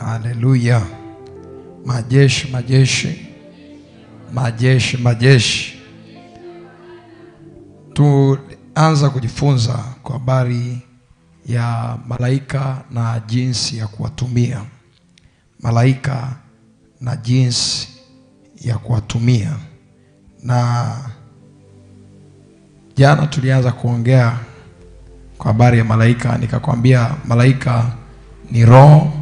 Haleluya. Majeshi, majeshi, majeshi, majeshi. Tuanza kujifunza kwa habari ya malaika na jinsi ya kuwatumia. Malaika na jinsi ya kuwatumia. Na jana tulianza kuongea kwa habari ya malaika, nikakwambia malaika ni roho.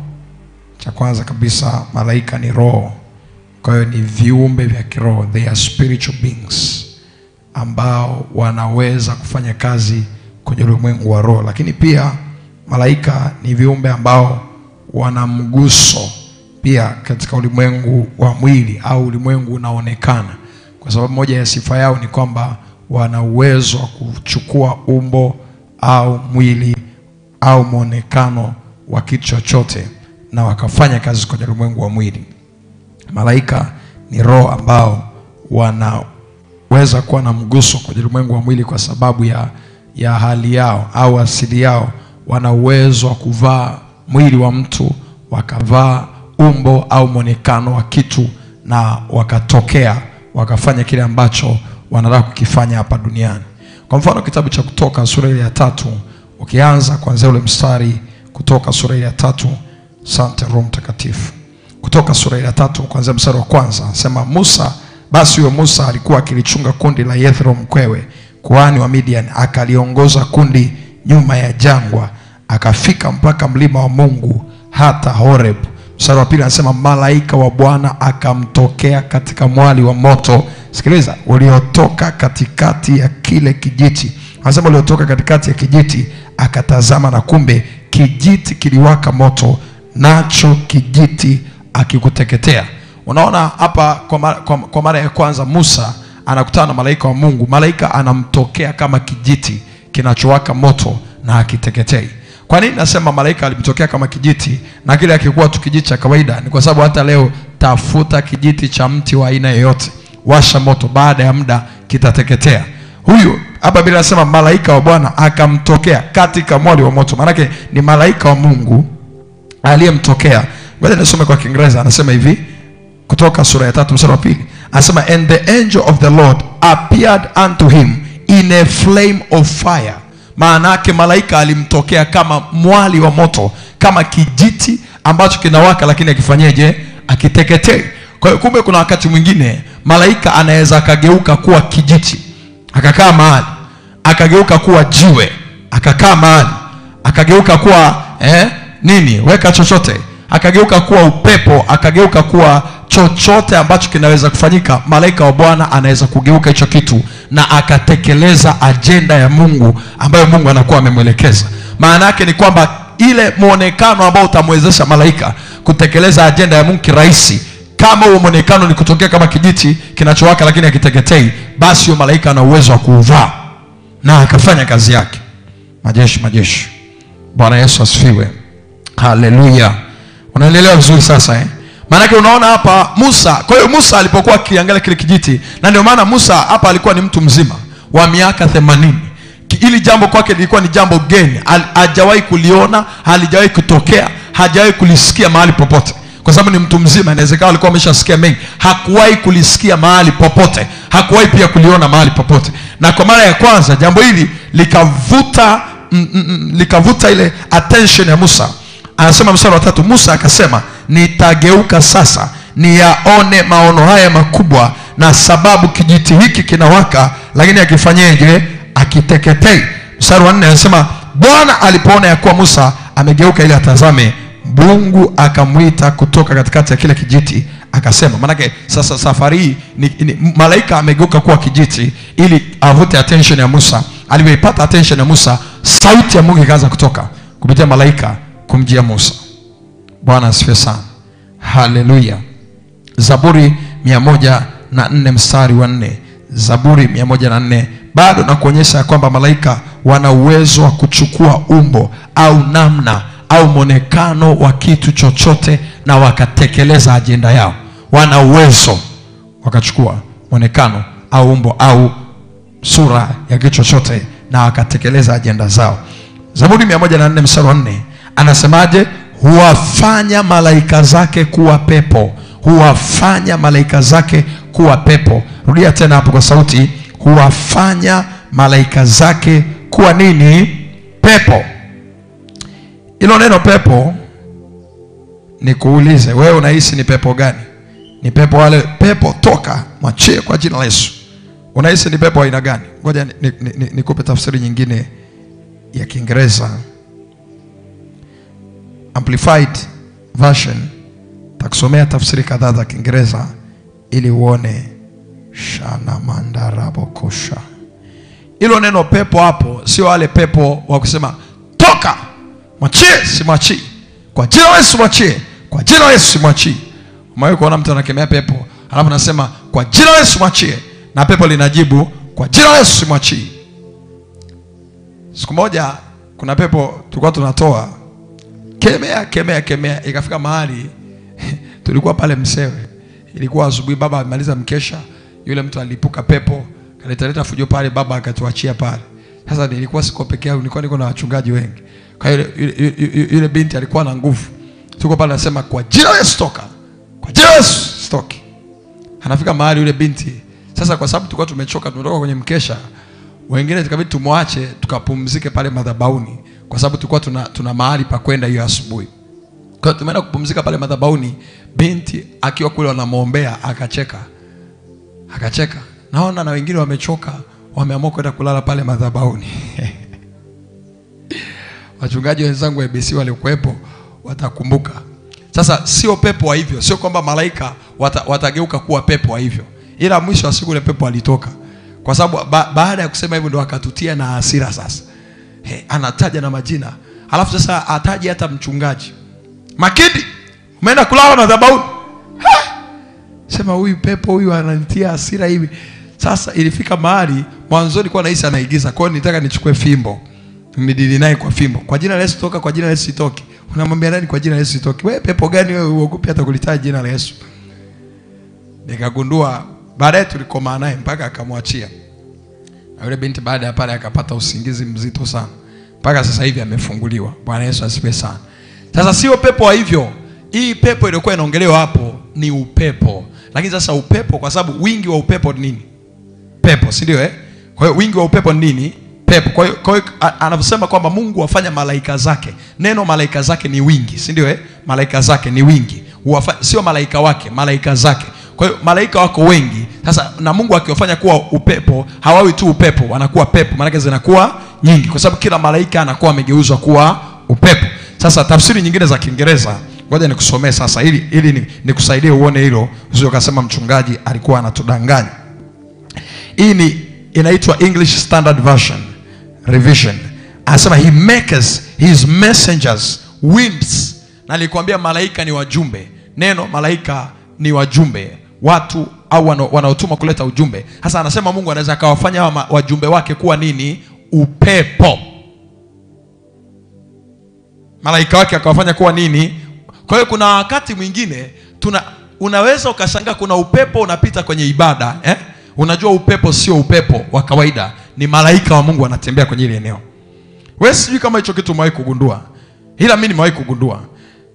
Cha kwanza kabisa, malaika ni roho. Kwa hiyo ni viumbe vya kiroho, they are spiritual beings ambao wanaweza kufanya kazi kwenye ulimwengu wa roho. Lakini pia malaika ni viumbe ambao wana mguso pia katika ulimwengu wa mwili au ulimwengu unaonekana, kwa sababu moja ya sifa yao ni kwamba wana uwezo wa kuchukua umbo au mwili au muonekano wa kitu chochote na wakafanya kazi kwenye ulimwengu wa mwili. Malaika ni roho ambao wanaweza kuwa na mguso kwenye ulimwengu wa mwili kwa sababu ya hali yao au asili yao. Wana uwezo wa kuvaa mwili wa mtu, wakavaa umbo au muonekano wa kitu na wakatokea wakafanya kile ambacho wanataka kukifanya hapa duniani. Kwa mfano kitabu cha Kutoka sura ya 3, ukianza kuanzia ule mstari, Kutoka sura ya 3, Asante Roho Mtakatifu. Kutoka sura ya 3 kuanzia mstari wa kwanza, sema Musa, basi huyo Musa alikuwa akilichunga kundi la Yethro mkwewe, kuhani wa Midian, akaliongoza kundi nyuma ya jangwa, akafika mpaka mlima wa Mungu hata Horeb. Mstari wa pili anasema malaika wa Bwana akamtokea katika mwali wa moto. Sikiliza, uliotoka katikati ya kile kijiti. Anasema uliotoka katikati ya kijiti, akatazama na kumbe kijiti kiliwaka moto, nacho kijiti akikuteketea. Unaona hapa kwa mara ya kwanza Musa anakutana na malaika wa Mungu. Malaika anamtokea kama kijiti kinachowaka moto na hakiteketei. Kwa nini nasema malaika alimtokea kama kijiti na kile akikuwa tu kijiti cha kawaida? Ni kwa sababu hata leo tafuta kijiti cha mti wa aina yoyote, washa moto, baada ya muda kitateketea. Huyu hapa Biblia inasema malaika wa Bwana akamtokea katika mwali wa moto. Maana yake ni malaika wa Mungu aliyemtokea. Ngoja nisome kwa Kiingereza. Anasema hivi, Kutoka sura ya 3 mstari wa 2. Anasema and the angel of the Lord appeared unto him in a flame of fire. Maana yake malaika alimtokea kama mwali wa moto, kama kijiti ambacho kinawaka lakini akifanyeje? Akiteketei. Kwa hiyo kumbe kuna wakati mwingine malaika anaweza akageuka kuwa kijiti, akakaa mahali, akageuka kuwa jiwe, akakaa mahali, akageuka kuwa weka chochote, akageuka kuwa upepo, akageuka kuwa chochote ambacho kinaweza kufanyika. Malaika wa Bwana anaweza kugeuka hicho kitu na akatekeleza ajenda ya Mungu ambayo Mungu anakuwa amemwelekeza. Maana yake ni kwamba ile muonekano ambao utamwezesha malaika kutekeleza ajenda ya Mungu kirahisi, kama huo muonekano ni kutokea kama kijiti kinachowaka lakini hakiteketei, basi huyo malaika ana uwezo wa kuuvaa na akafanya kazi yake. Majeshi, majeshi. Bwana Yesu asifiwe. Haleluya. Unaelewa vizuri sasa Maana yake unaona hapa Musa, kwa hiyo Musa alipokuwa akiangalia kile kijiti, na ndio maana Musa hapa alikuwa ni mtu mzima wa miaka 80. Ili jambo kwake lilikuwa ni jambo geni, hajawahi kuliona, halijawahi kutokea, hajawahi kulisikia mahali popote. Kwa sababu ni mtu mzima, inawezekana alikuwa ameshasikia mengi, hakuwahi kulisikia mahali popote, hakuwahi pia kuliona mahali popote. Na kwa mara ya kwanza jambo hili likavuta ile attention ya Musa. Anasema mstari wa 3, Musa akasema nitageuka sasa niyaone maono haya makubwa, na sababu kijiti hiki kinawaka lakini akifanyeje? Akiteketei. Mstari wa 4 anasema Bwana alipoona ya kuwa Musa amegeuka ili atazame, Mungu akamuita kutoka katikati ya kile kijiti akasema. Maana sasa safari hii ni malaika amegeuka kuwa kijiti ili avute attention ya Musa. Alipoipata attention ya Musa, sauti ya Mungu ikaanza kutoka kupitia malaika kumjia Musa. Bwana asifiwe sana. Haleluya. Zaburi 104 mstari wa 4. Zaburi 104 bado na kuonyesha kwamba malaika wana uwezo wa kuchukua umbo au namna au monekano wa kitu chochote na wakatekeleza ajenda yao. Wana uwezo wakachukua monekano au umbo au sura ya kitu chochote na wakatekeleza ajenda zao. Zaburi 104 mstari wa 4 anasemaje? huwafanya malaika zake kuwa pepo. Huwafanya malaika zake kuwa pepo. Rudia tena hapo kwa sauti. Huwafanya malaika zake kuwa nini? Pepo. Hilo neno pepo, nikuulize wewe, unahisi ni pepo gani? Ni pepo wale pepo toka, mwachie kwa jina la Yesu. Unahisi ni pepo aina gani? Ngoja nikupe tafsiri nyingine ya Kiingereza. Amplified version. Takusomea tafsiri kadhaa za Kiingereza ili uone. Shana mandarabo kosha. Hilo neno pepo hapo sio wale pepo wa kusema toka, mwachie, si mwachie. Kwa jina la Yesu mwachie. Kwa jina la Yesu mwachie. Umewahi kuona mtu anakemea pepo, alafu anasema kwa jina la Yesu mwachie, na pepo linajibu kwa jina la Yesu mwachie. Siku moja kuna pepo tulikuwa tunatoa kemea, ikafika mahali tulikuwa pale Msewe. Ilikuwa asubuhi, baba amemaliza mkesha, yule mtu alipuka pepo, kaleta fujo pale, baba akatuachia pale. Sasa nilikuwa siko peke yangu, niko na wachungaji wengi. Kwa hiyo yule binti alikuwa na nguvu. Tuko pale anasema kwa jina la Yesu toka. Kwa jina la Yesu stoki. Anafika mahali yule binti, sasa kwa sababu tulikuwa tumechoka, tumetoka kwenye mkesha, wengine tukabidi tumwache tukapumzike pale madhabahuni, kwa sababu tulikuwa tuna mahali pa kwenda hiyo asubuhi. Kwa hiyo tumeenda kupumzika pale madhabahuni. Binti akiwa kule wanamuombea akacheka. Naona na wengine wamechoka, wameamua kwenda kulala pale madhabahuni. Wachungaji wenzangu wa ABC walikuwepo, watakumbuka. Sasa sio pepo wa hivyo, sio kwamba malaika watageuka kuwa pepo wa hivyo. Ila mwisho wa siku ile pepo alitoka. Kwa sababu baada ya kusema hivyo ndo akatutia na hasira sasa. Anataja na majina. Alafu sasa ataje hata mchungaji. Makidi, umeenda kulala madhabahuni. Sema huyu pepo huyu ananitia hasira hivi. Sasa ilifika mahali mwanzoni kwa nahisi anaigiza. Kwa hiyo nitaka nichukue fimbo. Nimedili naye kwa fimbo. Kwa jina la Yesu toka, kwa jina la Yesu toki. Unamwambia nani kwa jina la Yesu toki? Wewe pepo gani wewe uogopi hata kulitaja jina la Yesu? Nikagundua baadaye tulikoma naye mpaka akamwachia. Na yule binti baada ya pale akapata usingizi mzito sana. Mpaka sasa hivi amefunguliwa. Bwana Yesu asifiwe sana. Sasa sio pepo wa hivyo. Hii pepo iliyokuwa inaongelewa hapo ni upepo. Lakini sasa upepo, kwa sababu wingi wa upepo ni nini? Pepo, si ndio Kwa hiyo wingi wa upepo ni nini? Pepo. Kwa hiyo anavyosema kwamba Mungu wafanya malaika zake. Neno malaika zake ni wingi, si ndio Malaika zake ni wingi. Sio malaika wake, malaika zake. Kwa hiyo malaika wako wengi. Sasa na Mungu akiwafanya kuwa upepo, hawawi tu upepo, wanakuwa pepo. Maana zinakuwa nyingi kwa sababu kila malaika anakuwa amegeuzwa kuwa upepo. Sasa tafsiri nyingine za Kiingereza, ngoja nikusomee sasa ili nikusaidie uone hilo, usije ukasema mchungaji alikuwa anatudanganya. Hii inaitwa English Standard Version Revision. Anasema he makes his messengers winds. Na nilikwambia malaika ni wajumbe. Neno malaika ni wajumbe, watu au wanaotuma kuleta ujumbe. Sasa anasema Mungu anaweza akawafanya wajumbe wake kuwa nini? Upepo. Malaika wake akawafanya kuwa nini? Kwa hiyo kuna wakati mwingine unaweza ukashangaa kuna upepo unapita kwenye ibada, Unajua upepo sio upepo wa kawaida, ni malaika wa Mungu wanatembea kwenye ile eneo. Wewe sijui kama hicho kitu umewahi kugundua. Ila mimi nimewahi kugundua.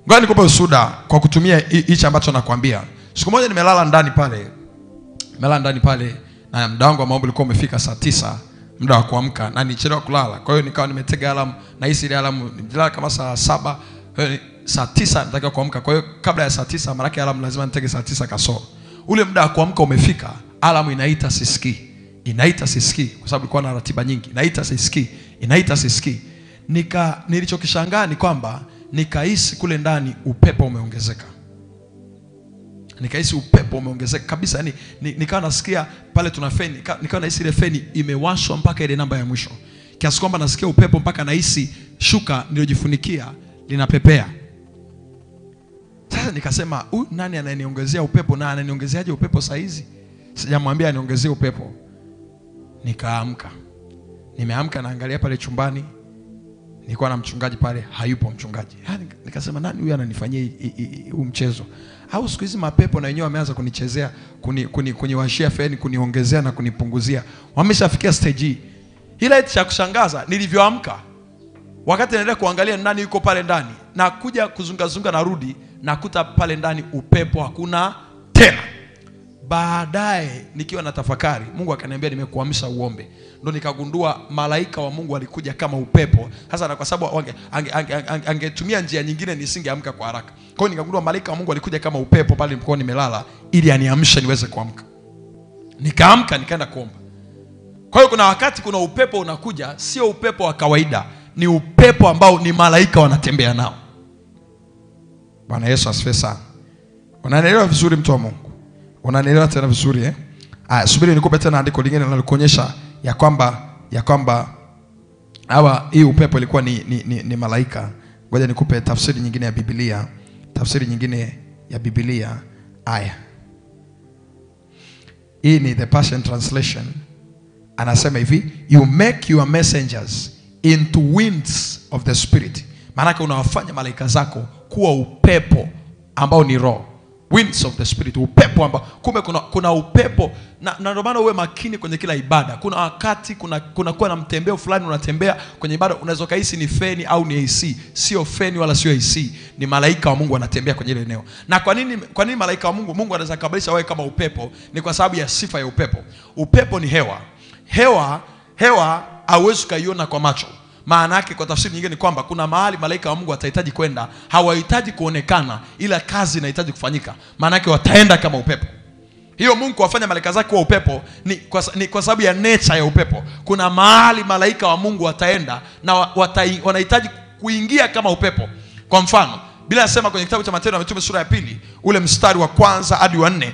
Ngoja nikupe ushuhuda kwa kutumia hicho ambacho nakwambia. Siku moja nimelala ndani pale na muda wangu wa maombi ulikuwa umefika saa 9, muda wa kuamka, na nilichelewa kulala. Kwa hiyo nikawa nimetega alarm, na hisi ile alarm nilala kama saa 7, saa 9 nataka kuamka. Kwa hiyo kabla ya saa 9 maana yake alarm lazima nitege saa 9 kasoro. Ule muda wa kuamka umefika, alarm inaita sisikii. Kwa sababu ilikuwa na ratiba nyingi. Inaita sisikii. Nilichokishangaa ni kwamba nikahisi kule ndani upepo umeongezeka. Kabisa. Yani nikawa nasikia pale tuna feni, nikawa nahisi ile feni imewashwa mpaka ile namba ya mwisho. Kiasi kwamba nasikia upepo mpaka nahisi shuka nilojifunikia linapepea. Sasa nikasema, nani ananiongezea upepo, na ananiongezeaje upepo saa hizi? Sijamwambia aniongezee upepo. Nikaamka. Nimeamka naangalia pale chumbani. Nilikuwa na mchungaji pale, hayupo mchungaji. Nikasema nani huyu ananifanyia huu mchezo? Au siku hizi mapepo na wenyewe wameanza kunichezea, kuniwashia feni, kuniongezea na kunipunguzia. Wameshafikia stage hii. Ila cha kushangaza nilivyoamka, Wakati naendelea kuangalia nani yuko pale ndani, na kuja kuzunga narudi, nakuta pale ndani upepo hakuna tena. Baadaye nikiwa na tafakari, Mungu akaniambia nimekuamsha uombe. Ndio nikagundua malaika wa Mungu walikuja kama upepo. Sasa na kwa sababu angetumia njia nyingine nisingeamka kwa haraka. Kwa hiyo nikagundua malaika wa Mungu walikuja kama upepo pale nilipokuwa nimelala ili aniamshe niweze kuamka. Nikaamka nikaenda kuomba. Kwa hiyo kuna wakati kuna upepo unakuja, sio upepo wa kawaida, ni upepo ambao ni malaika wanatembea nao. Bwana Yesu asifiwe sana. Unanielewa vizuri mtu wa Mungu? Unanielewa tena vizuri subiri nikupe tena andiko lingine linalokuonyesha ya kwamba hii upepo ilikuwa ni malaika. Ngoja nikupe tafsiri nyingine ya Biblia. Tafsiri nyingine ya Biblia. Hii ni the Passion Translation. Anasema hivi, you make your messengers into winds of the spirit. Maana unawafanya malaika zako kuwa upepo ambao ni roho. Winds of the spirit, upepo ambao kumbe kuna upepo, na ndio maana uwe makini kwenye kila ibada. Kuna wakati kuna kuwa na mtembeo fulani unatembea kwenye ibada, unaweza kuhisi ni feni au ni AC. Sio feni wala sio AC, ni malaika wa Mungu anatembea kwenye ile eneo. Na kwa nini malaika wa Mungu anaweza kubadilisha wewe kama upepo? Ni kwa sababu ya sifa ya upepo. Upepo ni hewa hauwezi kuiona kwa macho. Maana yake kwa tafsiri nyingine ni kwamba kuna mahali malaika wa Mungu watahitaji kwenda, hawahitaji kuonekana, ila kazi inahitaji kufanyika. Maana yake wataenda kama upepo. Hiyo Mungu kuwafanya malaika zake kuwa upepo ni kwa sababu ya nature ya upepo. Kuna mahali malaika wa Mungu wataenda na wanahitaji kuingia kama upepo. Kwa mfano, Biblia inasema kwenye kitabu cha Matendo ya Mitume sura ya 2, ule mstari wa 1 hadi wa 4,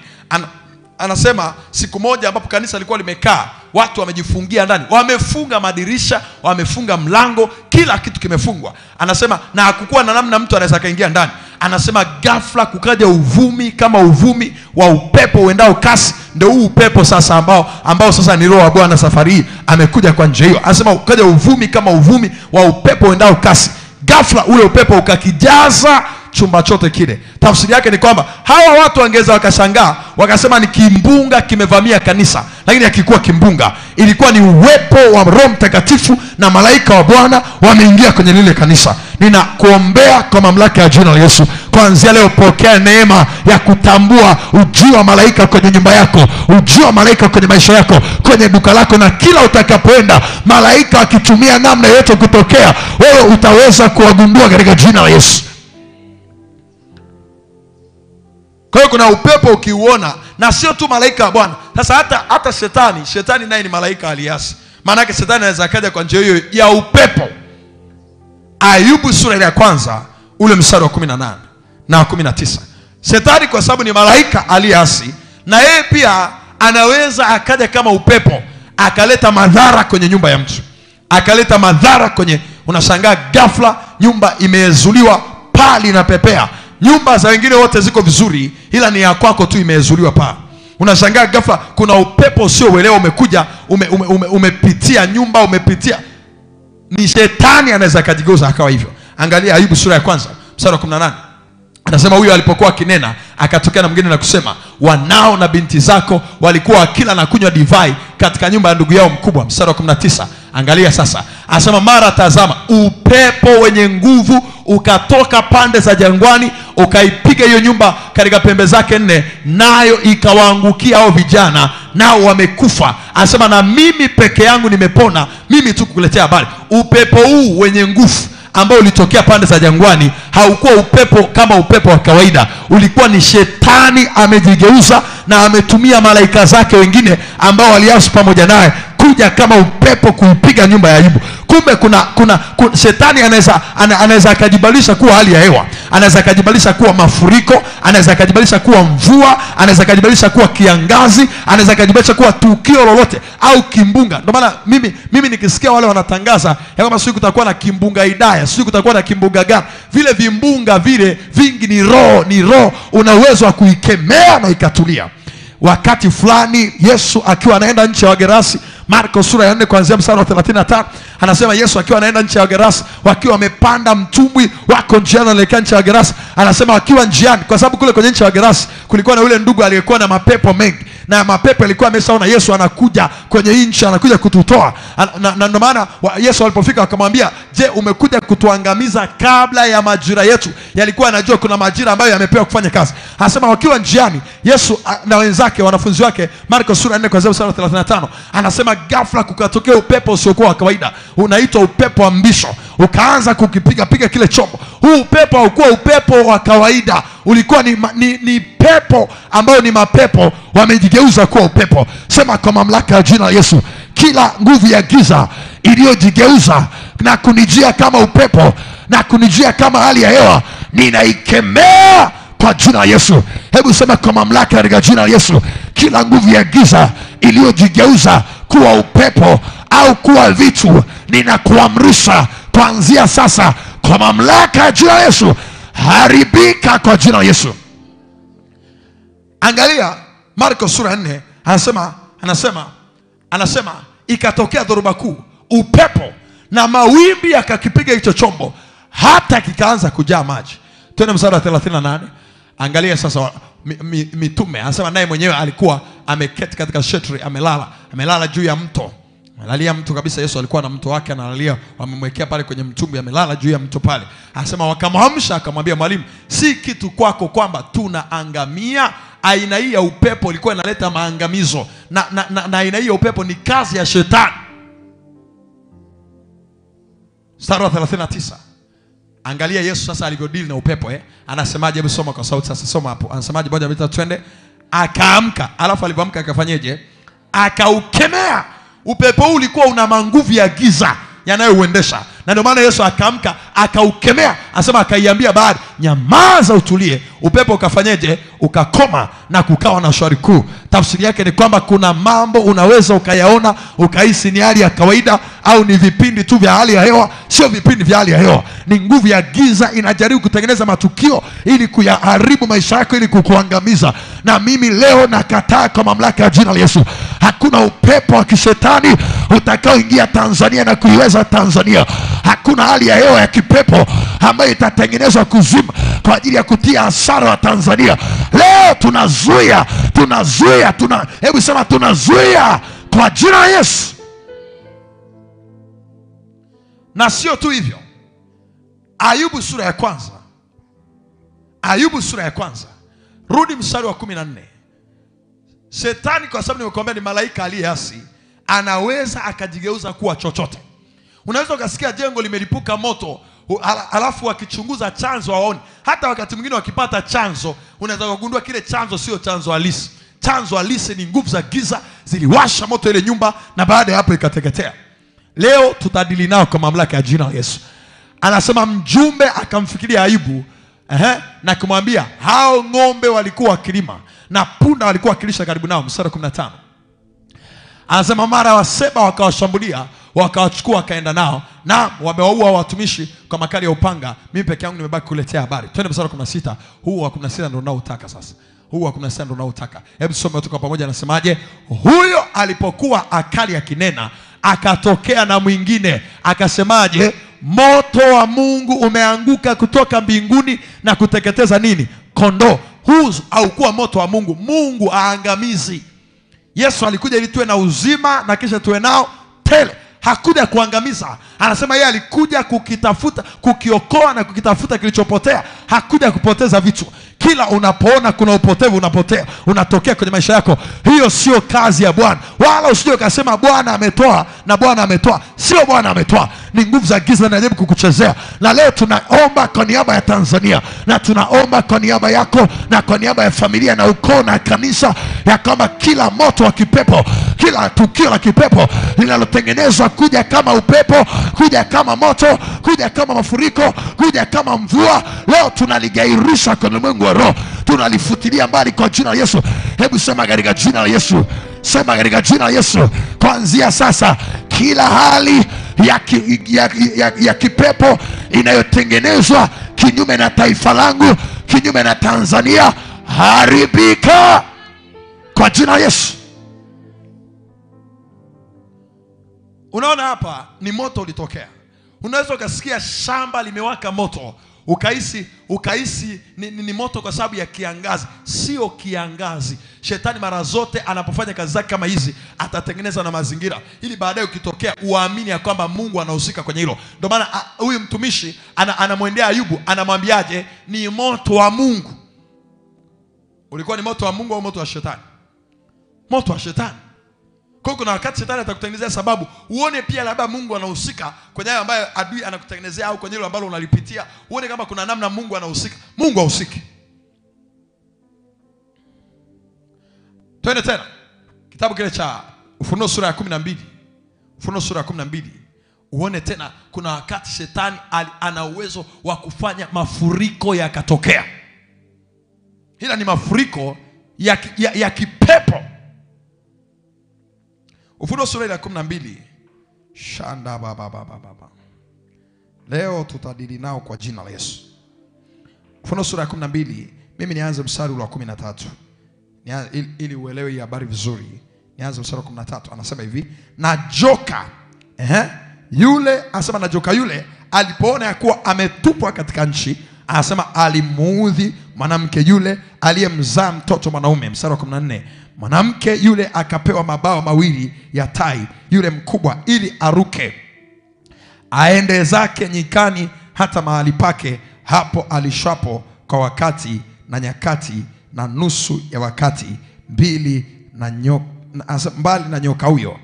anasema siku moja ambapo kanisa lilikuwa limekaa, watu wamejifungia ndani, wamefunga madirisha, wamefunga mlango, kila kitu kimefungwa. Anasema na hakukuwa na namna mtu anaweza kaingia ndani. Anasema ghafla kukaja uvumi kama uvumi wa upepo uendao kasi. Ndio huu upepo sasa ambao sasa ni Roho wa Bwana safari hii amekuja kwa njia hiyo. Anasema ukaja uvumi kama uvumi wa upepo uendao kasi. Ghafla ule upepo ukakijaza chumba chote kile. Tafsiri yake ni kwamba hawa watu wangeza wakashangaa, wakasema ni kimbunga kimevamia kanisa. Lakini hakikuwa kimbunga, ilikuwa ni uwepo wa Roho Mtakatifu na malaika wa Bwana wameingia kwenye lile kanisa. Ninakuombea kwa mamlaka ya jina la Yesu, kuanzia leo pokea neema ya kutambua ujio wa malaika kwenye nyumba yako, ujio wa malaika kwenye maisha yako, kwenye duka lako, na kila utakapoenda malaika akitumia namna yote kutokea, wewe utaweza kuwagundua katika jina la Yesu. Kwa hiyo kuna upepo ukiuona, na sio tu malaika wa Bwana. Sasa hata shetani naye ni malaika aliasi. Maana yake shetani anaweza kaja kwa njia hiyo ya upepo. Ayubu sura ya 1 ule mstari wa 18 na 19. Shetani kwa sababu ni malaika aliasi, na yeye pia anaweza akaja kama upepo, akaleta madhara kwenye nyumba ya mtu. Akaleta madhara kwenye, unashangaa ghafla nyumba imeezuliwa, pali na pepea. Nyumba za wengine wote ziko vizuri, ila ni ya kwako tu imeezuliwa paa. Unashangaa ghafla kuna upepo usiouelewa umekuja, umepitia nyumba, umepitia. Ni shetani anaweza kujigeuza akawa hivyo. Angalia Ayubu sura ya 1 mstari wa 18. Anasema huyo alipokuwa akinena, akatokea na mwingine na kusema, wanao na binti zako walikuwa wakila na kunywa divai katika nyumba ya ndugu yao mkubwa. Mstari wa 19. Angalia sasa. Anasema mara tazama, upepo wenye nguvu ukatoka pande za jangwani, ukaipiga hiyo nyumba katika pembe zake 4, nayo ikawaangukia hao vijana, nao wamekufa. Anasema na mimi peke yangu nimepona, mimi tu kukuletea habari. Upepo huu wenye nguvu ambao ulitokea pande za jangwani haukuwa upepo kama upepo wa kawaida. Ulikuwa ni shetani amejigeuza na ametumia malaika zake wengine ambao waliasi pamoja naye kuja kama upepo kuipiga nyumba ya Ayubu. Kumbe kuna shetani anaweza akajibadilisha kuwa hali ya hewa, anaweza akajibadilisha kuwa mafuriko, anaweza akajibadilisha kuwa mvua, anaweza akajibadilisha kuwa kiangazi, anaweza akajibadilisha kuwa tukio lolote au kimbunga. Ndio maana mimi nikisikia wale wanatangaza ya kwamba siku kutakuwa na kimbunga Idaya, siku kutakuwa na kimbunga gani, vile vimbunga vile vingi ni roho, una uwezo wa kuikemea na ikatulia. Wakati fulani Yesu akiwa anaenda nchi ya Wagerasi, Marko sura ya 4 kuanzia mstari wa 35, anasema Yesu akiwa anaenda nchi ya Wagerasi, wakiwa wamepanda mtumbwi wako njiani wanaelekea nchi ya Wagerasi. Anasema wakiwa njiani, kwa sababu kule kwenye nchi ya Wagerasi kulikuwa na yule ndugu aliyekuwa na mapepo mengi, na mapepo yalikuwa yameshaona Yesu anakuja kwenye nchi, anakuja kututoa. Na ndio maana Yesu alipofika akamwambia, je, umekuja kutuangamiza kabla ya majira yetu? Yalikuwa anajua kuna majira ambayo yamepewa kufanya kazi. Anasema wakiwa njiani Yesu na wenzake, wanafunzi wake, Marko sura 4 kuanzia mstari 35, anasema ghafla kukatokea upepo usiokuwa wa kawaida, unaitwa upepo wa mbisho, ukaanza kukipiga piga kile chombo. Huu upepo haukuwa upepo wa kawaida, ulikuwa ni pepo ambao ni mapepo wamejigeuza kuwa upepo. Sema kwa mamlaka ya jina la Yesu, kila nguvu ya giza iliyojigeuza na kunijia kama upepo na kunijia kama hali ya hewa, ninaikemea kwa jina la Yesu. Hebu sema kwa mamlaka katika jina la Yesu, kila nguvu ya giza iliyojigeuza kuwa upepo au kuwa vitu, ninakuamrisha kuanzia sasa kwa mamlaka ya jina la Yesu, haribika kwa jina la Yesu. Angalia Marko sura 4, anasema ikatokea dhoruba kuu, upepo na mawimbi yakakipiga hicho chombo hata kikaanza kujaa maji. Twende mstari wa 38. Angalia sasa mitume, anasema naye mwenyewe alikuwa ameketi katika shetri, amelala juu ya mto. Amelalia mto kabisa. Yesu alikuwa na mto wake analalia, wamemwekea pale kwenye mtumbi, amelala juu ya mto pale. Anasema wakamwamsha, akamwambia, mwalimu, si kitu kwako kwamba tunaangamia? Aina hii ya upepo ilikuwa inaleta maangamizo, na aina hii ya upepo ni kazi ya shetani. Mstari wa 39. Angalia Yesu sasa alivyodili na upepo. Anasemaje? Hebu soma kwa sauti sasa, soma hapo. Anasemaje? Moja mbili twende. Akaamka. Alafu alipoamka akafanyeje? Akaukemea. Upepo huu ulikuwa una manguvu ya giza yanayouendesha, na ndio maana Yesu akaamka akaukemea. Anasema akaiambia bahari, nyamaza utulie. Upepo ukafanyeje? Ukakoma na kukawa na shwari kuu. Tafsiri yake ni kwamba kuna mambo unaweza ukayaona ukahisi ni hali ya kawaida au ni vipindi tu vya hali ya hewa. Sio vipindi vya hali ya hewa, ni nguvu ya giza inajaribu kutengeneza matukio ili kuyaharibu maisha yako, ili kukuangamiza. Na mimi leo nakataa kwa mamlaka ya jina la Yesu, hakuna upepo wa kishetani utakaoingia Tanzania na kuiweza Tanzania. Hakuna hali ya hewa ya kipepo ambayo itatengenezwa kuzima kwa ajili ya kutia hasara wa Tanzania. Leo tunazuia, hebu sema tunazuia kwa jina la Yesu. Na sio tu hivyo, Ayubu sura ya kwanza, rudi mstari wa 14. Shetani, kwa sababu nimekuambia ni malaika aliyeasi, anaweza akajigeuza kuwa chochote. Unaweza ukasikia jengo limelipuka moto, alafu wakichunguza chanzo waone. Hata wakati mwingine wakipata chanzo, unaweza kugundua kile chanzo sio chanzo halisi. Chanzo halisi ni nguvu za giza ziliwasha moto ile nyumba, na baada ya hapo ikateketea. Leo tutadili nao kwa mamlaka ya jina la Yesu. Anasema mjumbe akamfikiria Ayubu, na kumwambia hao ng'ombe walikuwa wakilima na punda walikuwa wakilisha karibu nao. Mstari 15. Anasema mara wa Seba wakawashambulia, wakawachukua wakaenda nao, na wamewaua watumishi kwa makali ya upanga. Mimi peke yangu nimebaki kuletea habari. Twende mstari 16. Huu wa 16 ndio unaotaka sasa. Hebu tusome tuko pamoja. Anasemaje? Huyo alipokuwa akali akinena, akatokea na mwingine akasemaje? Moto wa Mungu umeanguka kutoka mbinguni na kuteketeza nini? Kondoo. Huu haukuwa moto wa Mungu. Mungu aangamizi. Yesu alikuja ili tuwe na uzima na kisha tuwe nao tele. Hakuja kuangamiza. Anasema yeye alikuja kukitafuta, kukiokoa na kukitafuta kilichopotea. Hakuja kupoteza vitu. Kila unapoona kuna upotevu unatokea kwenye maisha yako, hiyo sio kazi ya Bwana. Wala usije ukasema Bwana ametoa na Bwana ametoa. Sio Bwana ametoa, ni nguvu za giza zinajaribu kukuchezea. Na leo tunaomba kwa niaba ya Tanzania, na tunaomba kwa niaba yako na kwa niaba ya familia na ukoo na kanisa, ya kwamba kila moto wa kipepo, kila tukio la kipepo linalotengenezwa kuja kama upepo, kuja kama moto, kuja kama mafuriko, kuja kama mvua, leo tunaligairisha kwa ulimwengu wa roho, tunalifutilia mbali kwa jina la Yesu. Hebu sema katika jina la Yesu, sema katika jina la Yesu, kuanzia sasa kila hali ya kipepo inayotengenezwa kinyume na taifa langu, kinyume na Tanzania, haribika kwa jina la Yesu. Unaona hapa ni moto ulitokea. Unaweza ukasikia shamba limewaka moto, Ukahisi ni moto kwa sababu ya kiangazi. Sio kiangazi. Shetani mara zote anapofanya kazi zake kama hizi, atatengeneza na mazingira ili baadaye ukitokea uamini ya kwamba Mungu anahusika kwenye hilo. Ndio maana huyu mtumishi anamwendea Ayubu, anamwambiaje? Ni moto wa Mungu. Ulikuwa ni moto wa Mungu au moto wa shetani? Moto wa shetani. Kwa hiyo kuna wakati shetani atakutengenezea sababu uone pia labda Mungu anahusika kwenye hayo ambayo adui anakutengenezea, au kwenye hilo ambalo unalipitia, uone kama kuna namna Mungu anahusika. Mungu hahusiki. Twende tena kitabu kile cha Ufunuo sura ya 12. Ufunuo sura ya 12. Uone tena kuna wakati shetani ana uwezo wa kufanya mafuriko yakatokea. Hila ni mafuriko ya kipepo. Ufunuo sura ya 12. Shanda baba. Leo tutadili nao kwa jina la Yesu. Ufunuo sura ya 12, mimi nianze mstari wa 13. Ili uelewe hii habari vizuri. Nianze mstari wa 13. Anasema hivi, na joka yule, anasema na joka yule alipoona ya kuwa ametupwa katika nchi, anasema alimuudhi mwanamke yule aliyemzaa mtoto mwanaume. Mstari wa 14, mwanamke yule akapewa mabawa mawili ya tai yule mkubwa, ili aruke aende zake nyikani, hata mahali pake hapo alishapo kwa wakati na nyakati na nusu ya wakati, mbali na nyoka huyo.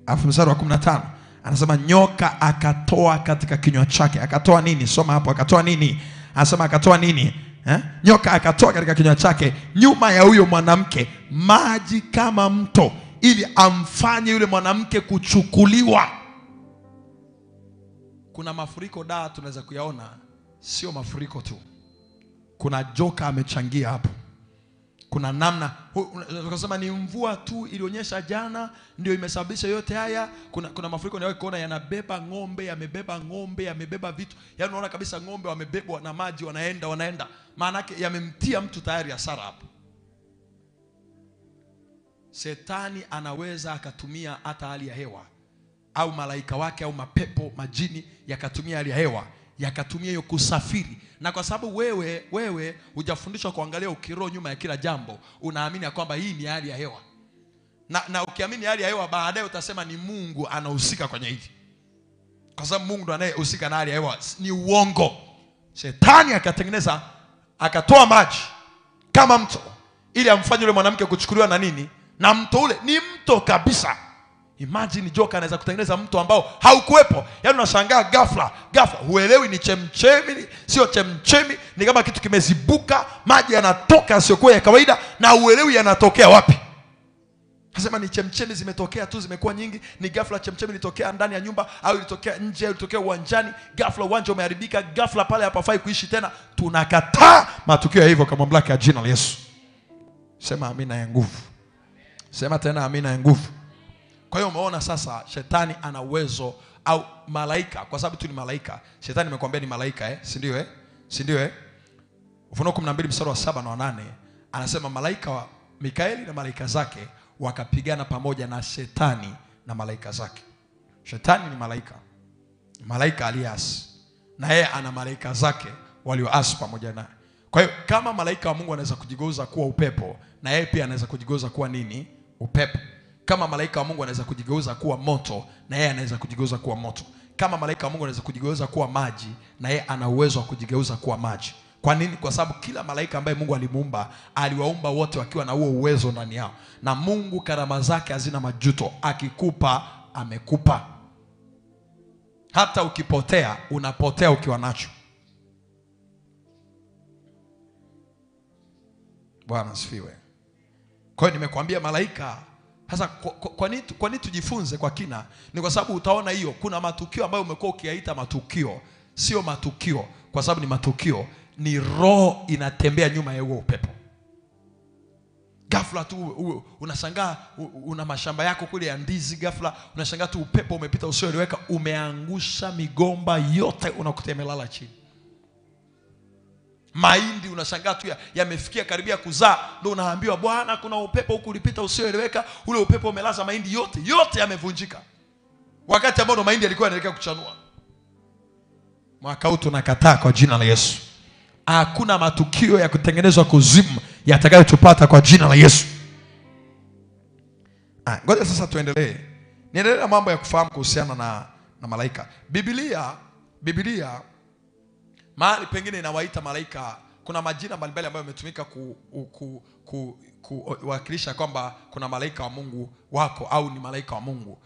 Alafu mstari wa 15 anasema nyoka akatoa katika kinywa chake. Akatoa nini? Soma hapo. Akatoa nini? Anasema akatoa nini? Nyoka akatoa katika kinywa chake nyuma ya huyo mwanamke maji kama mto, ili amfanye yule mwanamke kuchukuliwa. Kuna mafuriko tunaweza kuyaona, sio mafuriko tu. Kuna joka amechangia hapo. Kuna namna, ukasema ni mvua tu ilionyesha jana ndio imesababisha yote haya. Kuna mafuriko niwahi kuona yanabeba ng'ombe, yamebeba vitu. Yaani unaona kabisa ng'ombe wamebebwa na maji, wanaenda. Maana yake yamemtia mtu tayari hasara hapo. Shetani anaweza akatumia hata hali ya hewa, au malaika wake au mapepo, majini yakatumia hali ya hewa, yakatumia hiyo kusafiri. Na kwa sababu wewe hujafundishwa kuangalia ukiroho nyuma ya kila jambo, unaamini ya kwamba hii ni hali ya hewa. Na ukiamini hali ya hewa, baadaye utasema ni Mungu anahusika kwenye hivi. Kwa sababu Mungu ndo anayehusika na hali ya hewa. Ni uongo. Shetani akatengeneza, akatoa maji kama mto, ili amfanye yule mwanamke kuchukuliwa na nini? Na mto ule ni mto kabisa. Imagine joka anaweza kutengeneza mto ambao haukuwepo. Yaani unashangaa ghafla huelewi ni chemchemi, sio chemchemi, ni kama kitu kimezibuka, maji yanatoka sio kwa ya kawaida, na huelewi yanatokea wapi. Nasema ni chemchemi zimetokea tu, zimekuwa nyingi. Ni ghafla chemchemi ilitokea ndani ya nyumba, au ilitokea nje, au ilitokea uwanjani. Ghafla uwanja umeharibika, ghafla pale hapafai kuishi tena. Tunakataa matukio ya hivyo kwa mamlaka ya jina la Yesu. Sema amina ya nguvu. Sema tena amina ya nguvu. Kwa hiyo umeona sasa shetani ana uwezo, au malaika, kwa sababu tu ni malaika. Shetani nimekuambia ni malaika, si ndio? Si ndio? Ufunuo 12 mstari wa 7 na 8 anasema malaika wa Mikaeli na malaika zake wakapigana pamoja na shetani na malaika zake. Shetani ni malaika aliasi, na yeye ana malaika zake walioasi pamoja naye. Kwa hiyo kama malaika wa Mungu anaweza kujigeuza kuwa upepo, na yeye pia anaweza kujigeuza kuwa nini? Upepo. Kama malaika wa Mungu anaweza kujigeuza kuwa moto, na yeye anaweza kujigeuza kuwa moto. Kama malaika wa Mungu anaweza kujigeuza kuwa maji, na yeye ana uwezo wa kujigeuza kuwa maji. Kwa nini? Kwa sababu kila malaika ambaye Mungu alimuumba, aliwaumba wote wakiwa na huo uwezo ndani yao. Na Mungu karama zake hazina majuto. Akikupa, amekupa. Hata ukipotea, unapotea ukiwa nacho. Bwana asifiwe. Kwa hiyo nimekuambia malaika. Sasa kwa nini tujifunze kwa kina? Ni kwa sababu utaona hiyo kuna matukio ambayo umekuwa ukiyaita matukio, sio matukio. Kwa sababu ni matukio, ni roho inatembea nyuma ya huo upepo. Ghafla tu unashangaa una mashamba yako kule ya ndizi, ghafla unashangaa tu upepo umepita usioeleweka, umeangusha migomba yote, unakuta imelala chini. Mahindi unashangaa tu yamefikia karibia kuzaa, ndio unaambiwa bwana kuna upepo huku ulipita usioeleweka, ule upepo umelaza mahindi yote yamevunjika. Wakati ambao mahindi yalikuwa yanaelekea kuchanua. Mwaka huu tunakataa kwa jina la Yesu. hakuna matukio ya kutengenezwa kuzimu yatakayotupata kwa jina la Yesu. Ngoja sasa tuendelee. Niendelee na mambo ya kufahamu kuhusiana na malaika. Biblia mahali pengine inawaita malaika, kuna majina mbalimbali ambayo yametumika kuwakilisha kwamba kuna malaika wa Mungu wako au ni malaika wa Mungu.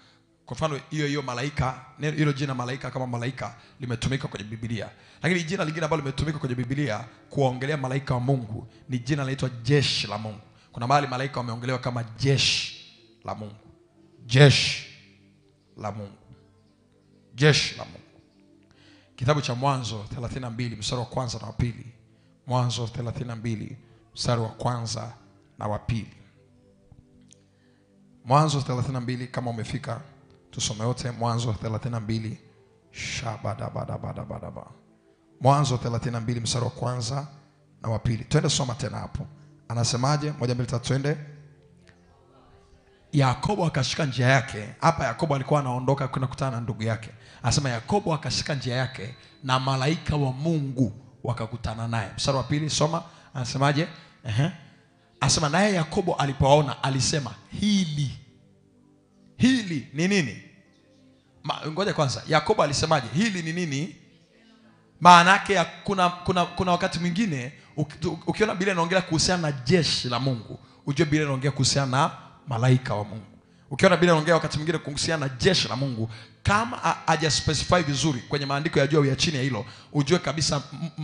Kwa mfano hiyo malaika, hilo jina malaika kama malaika limetumika kwenye Biblia. Lakini jina lingine ambalo limetumika kwenye Biblia kuongelea malaika wa Mungu ni jina linaloitwa jeshi la Mungu. Kuna mahali malaika wameongelewa kama jeshi la Mungu. Jeshi la Mungu. Jeshi la Mungu. Kitabu cha Mwanzo 32 mstari wa kwanza na wa pili. Mwanzo 32 mstari wa kwanza na wa pili. Mwanzo 32, kama umefika tusome wote. Mwanzo 32 shabadabadabadabadaba. Mwanzo 32 mstari wa kwanza na wa pili. Twende soma tena hapo. Anasemaje? 1 2 3 twende. Yakobo akashika njia yake. Hapa Yakobo alikuwa anaondoka kwenda kukutana na ndugu yake. Anasema Yakobo akashika njia yake na malaika wa Mungu wakakutana naye. Mstari wa pili soma. Anasemaje? Anasema naye Yakobo alipoona alisema hili ni nini? Ngoja kwanza, Yakobo alisemaje? Hili ni nini? Maana yake kuna wakati mwingine ukiona Biblia inaongelea kuhusiana na jeshi la Mungu, ujue Biblia inaongelea kuhusiana na malaika wa Mungu. Ukiona Biblia inaongelea wakati mwingine kuhusiana na jeshi la Mungu, kama haja specify vizuri kwenye maandiko ya juu au ya chini ya hilo, ujue kabisa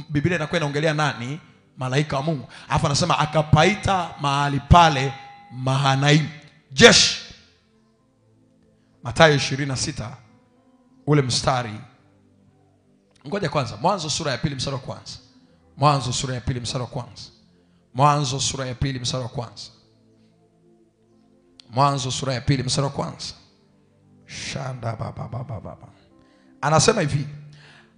Biblia inakuwa inaongelea nani? Malaika wa Mungu. Alafu anasema akapaita mahali pale Mahanaim, jeshi. Mathayo 26 ule mstari. Ngoja kwanza, Mwanzo sura ya 2 mstari wa kwanza. Mwanzo sura ya 2 mstari wa kwanza. Mwanzo sura ya 2 mstari wa kwanza. Mwanzo sura ya 2 mstari wa kwanza. Shanda baba. Anasema hivi.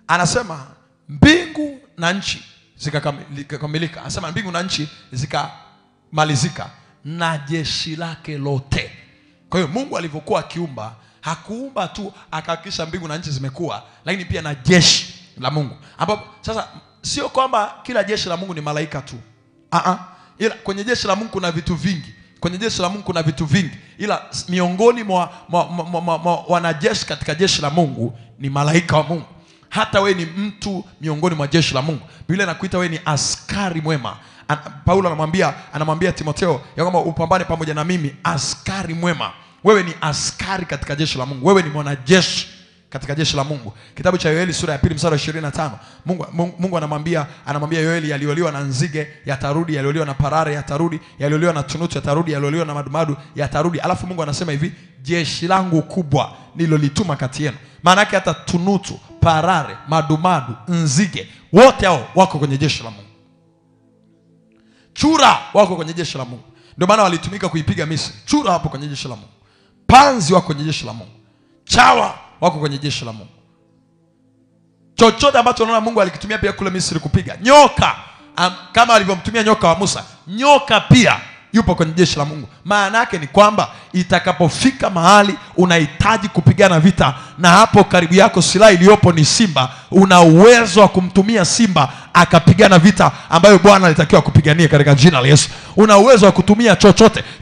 Anasema mbingu na nchi zikakamilika. Anasema mbingu na nchi zikamalizika na jeshi lake lote. Kwa hiyo Mungu alivyokuwa akiumba, hakuumba tu akahakikisha mbingu na nchi zimekuwa, lakini pia na jeshi la Mungu. Ambapo sasa sio kwamba kila jeshi la Mungu ni malaika tu. Ila kwenye jeshi la Mungu kuna vitu vingi. Kwenye jeshi la Mungu kuna vitu vingi. Ila miongoni mwa wanajeshi katika jeshi la Mungu ni malaika wa Mungu. Hata we ni mtu miongoni mwa jeshi la Mungu. Biblia inakuita we ni askari mwema. Paulo anamwambia Timotheo ya kwamba upambane pamoja na mimi, askari mwema. Wewe ni askari katika jeshi la Mungu. Wewe ni mwanajeshi katika jeshi la Mungu. Kitabu cha Yoeli sura ya 2 mstari wa 25. Mungu anamwambia Yoeli, yalioliwa na nzige yatarudi, yalioliwa na parare yatarudi, yalioliwa na tunutu yatarudi, yalioliwa na madumadu yatarudi. Alafu Mungu anasema hivi, jeshi langu kubwa nilolituma kati yenu. Maana yake hata tunutu, parare, madumadu, nzige, wote hao wako kwenye jeshi la Mungu. Chura wako kwenye jeshi la Mungu. Ndio maana walitumika kuipiga Misri. Chura hapo kwenye jeshi la Mungu. Panzi wako kwenye jeshi la Mungu. Chawa wako kwenye jeshi la Mungu. Chochote ambacho unaona Mungu alikitumia pia kule Misri kupiga. Nyoka, kama alivyomtumia nyoka wa Musa, nyoka pia yupo kwenye jeshi la Mungu. Maana yake ni kwamba itakapofika mahali unahitaji kupigana vita, na hapo karibu yako silaha iliyopo ni simba, una uwezo wa kumtumia simba akapigana vita ambayo Bwana alitakiwa kupigania katika jina la Yesu. Una uwezo wa kutumia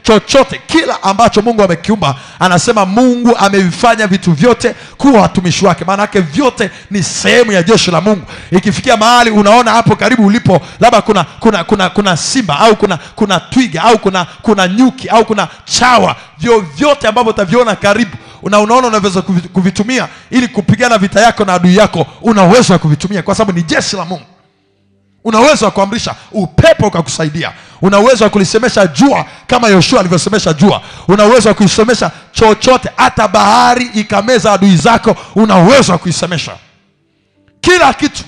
chochote kila ambacho Mungu amekiumba. Anasema Mungu amevifanya vitu vyote kuwa watumishi wake. Maana yake vyote ni sehemu ya jeshi la Mungu. Ikifikia mahali unaona hapo karibu ulipo labda kuna simba au kuna twiga au kuna nyuki au kuna chawa, vyote ambavyo utaviona karibu, unaona unaweza kuvitumia ili kupigana vita yako na adui yako, una uwezo wa kuvitumia kwa sababu ni jeshi la Mungu. Una uwezo wa kuamrisha upepo ukakusaidia. Una uwezo wa kulisemesha jua kama Yoshua alivyosemesha jua. Una uwezo wa kuisemesha chochote, hata bahari ikameza adui zako, una uwezo wa kuisemesha. Kila kitu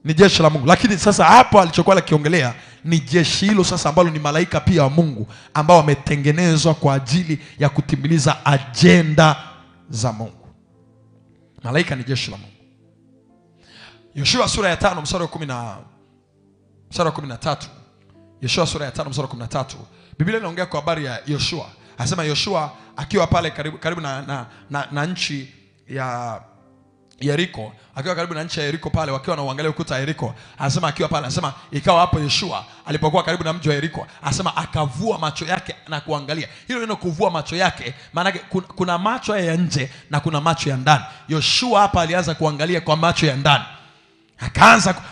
ni jeshi la Mungu. Lakini sasa hapo alichokuwa akiongelea ni jeshi hilo sasa ambalo ni malaika pia wa Mungu, ambao wametengenezwa kwa ajili ya kutimiliza ajenda za Mungu. Malaika ni jeshi la Mungu. Yoshua sura ya 5 mstari wa 13. Yoshua sura ya 5 mstari wa 13. Biblia inaongea kwa habari ya Yoshua. Anasema Yoshua akiwa pale karibu na nchi Yeriko, akiwa karibu na nchi ya Yeriko pale, wakiwa wanaangalia ukuta wa Yeriko, anasema akiwa pale, anasema ikawa hapo Yoshua alipokuwa karibu na mji wa Yeriko, anasema akavua macho yake na kuangalia. Hilo neno kuvua macho yake, maana kuna macho ya nje na kuna macho ya ndani. Yoshua hapa alianza kuangalia kwa macho ya ndani.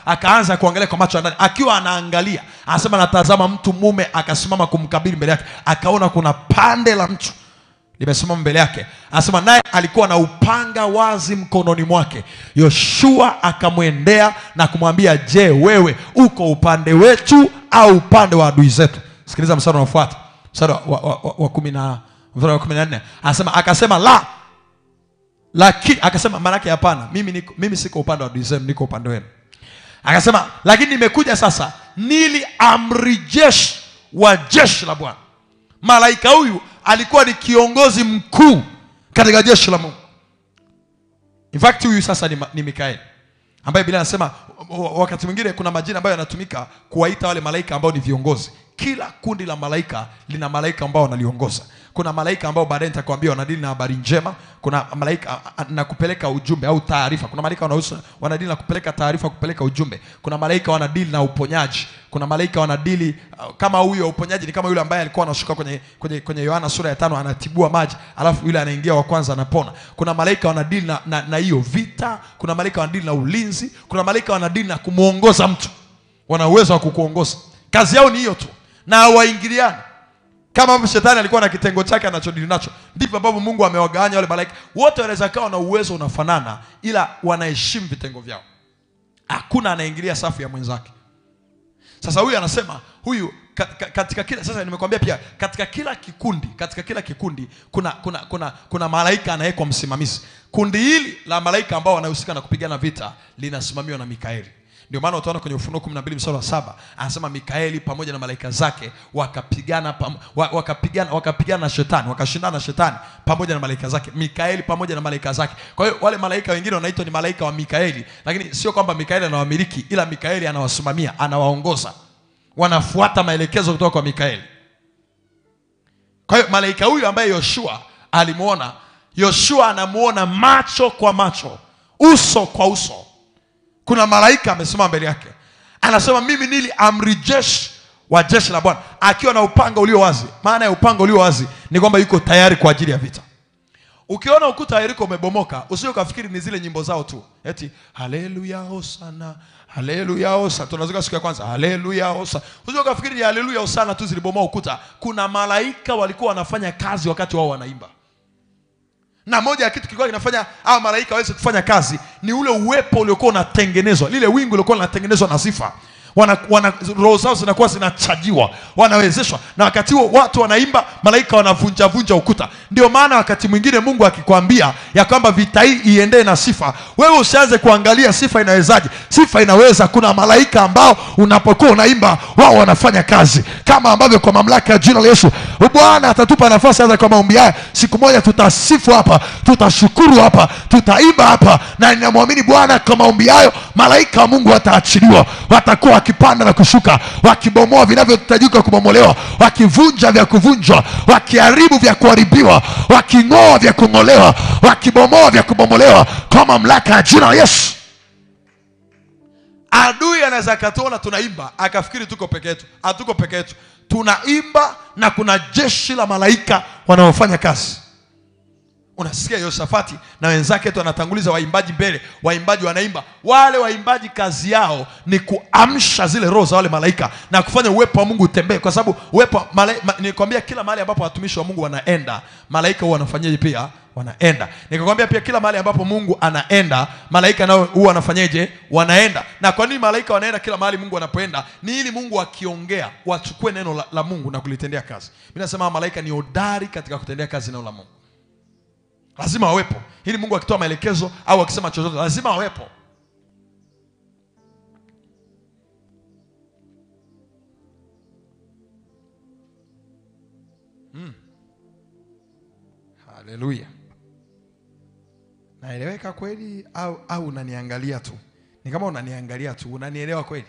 Akaanza kuangalia kwa macho ya ndani. Akiwa anaangalia, anasema natazama mtu mume akasimama kumkabili mbele yake. Akaona kuna pande la mtu limesimama mbele yake. Anasema naye alikuwa na upanga wazi mkononi mwake. Yoshua akamwendea na kumwambia, je, wewe uko upande wetu au upande wa adui zetu? Sikiliza mstari unaofuata. Mstari wa 14. Anasema akasema la. Lakini akasema maana yake hapana, mimi siko upande wa adui zenu, niko upande wenu. Akasema lakini nimekuja sasa nili amri jeshi wa jeshi la Bwana. Malaika huyu alikuwa ni kiongozi mkuu katika jeshi la Mungu. In fact huyu sasa ni Mikaeli, ambaye Biblia inasema wakati mwingine kuna majina ambayo yanatumika kuwaita wale malaika ambao ni viongozi. Kila kundi la malaika lina malaika ambao wanaliongoza. Kuna malaika ambao baadaye nitakwambia wanadili na habari njema. Kuna malaika na kupeleka ujumbe au taarifa. Kuna malaika wanadili na kupeleka taarifa, kupeleka ujumbe. Kuna malaika wanadili na uponyaji. Kuna malaika wanadili kama huyo uponyaji ni kama yule ambaye alikuwa anashuka kwenye Yohana sura ya 5 anatibua maji, alafu yule anaingia wa kwanza anapona. Kuna malaika wanadili na hiyo vita. Kuna malaika wanadili na ulinzi. Kuna malaika wanadili na kumuongoza mtu. Wana uwezo wa kukuongoza. Kazi yao ni hiyo tu. Na waingiliana. Kama shetani alikuwa na kitengo chake anachodili nacho, ndipo ambapo Mungu amewagawanya wale malaika. Wote wanaweza kuwa na uwezo unafanana, ila wanaheshimu vitengo vyao. Hakuna anaingilia safu ya mwenzake. Sasa huyu anasema huyu katika kila, sasa nimekwambia pia katika kila kikundi kuna malaika anayekuwa msimamizi. Kundi hili la malaika ambao wanahusika na kupigana vita linasimamiwa na Mikaeli. Ndio maana utaona kwenye Ufunuo 12 mstari wa 7 anasema Mikaeli pamoja na malaika zake wakapigana na shetani, wakashindana na shetani pamoja na malaika zake. Mikaeli pamoja na malaika zake. Kwa hiyo wale malaika wengine wanaitwa ni malaika wa Mikaeli, lakini sio kwamba Mikaeli anawamiliki, ila Mikaeli anawasimamia, anawaongoza. Wanafuata maelekezo kutoka kwa Mikaeli. Kwa hiyo malaika huyu ambaye Yoshua alimuona, Yoshua anamuona macho kwa macho, uso kwa uso. Kuna malaika amesimama mbele yake. Anasema mimi nili amri jeshi wa jeshi la Bwana, akiwa na upanga ulio wazi. Maana ya upanga ulio wazi ni kwamba yuko tayari kwa ajili ya vita. Ukiona ukuta wa Yeriko umebomoka, usije ukafikiri ni zile nyimbo zao tu. Eti haleluya hosana, haleluya hosana. Tunazoka siku ya kwanza haleluya hosana. Usije ukafikiri ni haleluya hosana tu zilibomoa ukuta. Kuna malaika walikuwa wanafanya kazi wakati wao wanaimba. Na moja ya kitu kilikuwa kinafanya hao malaika waweze kufanya kazi ni ule uwepo uliokuwa unatengenezwa, lile wingu lilikuwa linatengenezwa na sifa. Roho zao zinakuwa zinachajiwa, wanawezeshwa. Na wakati huo watu wanaimba, malaika wanavunja ukuta. Ndio maana wakati mwingine Mungu akikwambia ya kwamba vita hii iendee na sifa, wewe usianze kuangalia sifa inawezaje. Sifa inaweza. Kuna malaika ambao unapokuwa unaimba wao wanafanya kazi, kama ambavyo kwa mamlaka ya jina la Yesu Bwana atatupa nafasi hata kwa maombi haya. Siku moja tutasifu hapa, tutashukuru hapa, tutaimba hapa, na ninamwamini Bwana kwa maombi hayo malaika wa Mungu wataachiliwa. Watakuwa wakipanda na kushuka, wakibomoa vinavyohitajika kubomolewa, wakivunja vya kuvunjwa, wakiharibu vya kuharibiwa, waking'oa vya kung'olewa, wakibomoa vya kubomolewa kwa mamlaka ya jina la Yesu. Adui anaweza katuona tunaimba akafikiri tuko peke yetu. Hatuko peke yetu. Tunaimba na kuna jeshi la malaika wanaofanya kazi. Unasikia Yosafati na wenzake tu wanatanguliza waimbaji mbele. Waimbaji wanaimba. Wale waimbaji kazi yao ni kuamsha zile roho za wale malaika na kufanya uwepo wa Mungu utembee. Kwa sababu uwepo nikwambia kila mahali ambapo watumishi wa Mungu wanaenda, malaika huwa wanafanyaje pia? Wanaenda. Nikakwambia pia kila mahali ambapo Mungu anaenda, malaika nao huwa wanafanyaje? Wanaenda. Na kwa nini malaika wanaenda kila mahali Mungu anapoenda? Ni ili Mungu akiongea wachukue neno la Mungu na kulitendea kazi. Mimi nasema malaika ni hodari katika kutendea kazi neno la Mungu. Lazima wawepo. Ili Mungu akitoa maelekezo au akisema chochote lazima wawepo. Haleluya. Naeleweka kweli au unaniangalia tu? Ni kama unaniangalia tu, unanielewa kweli?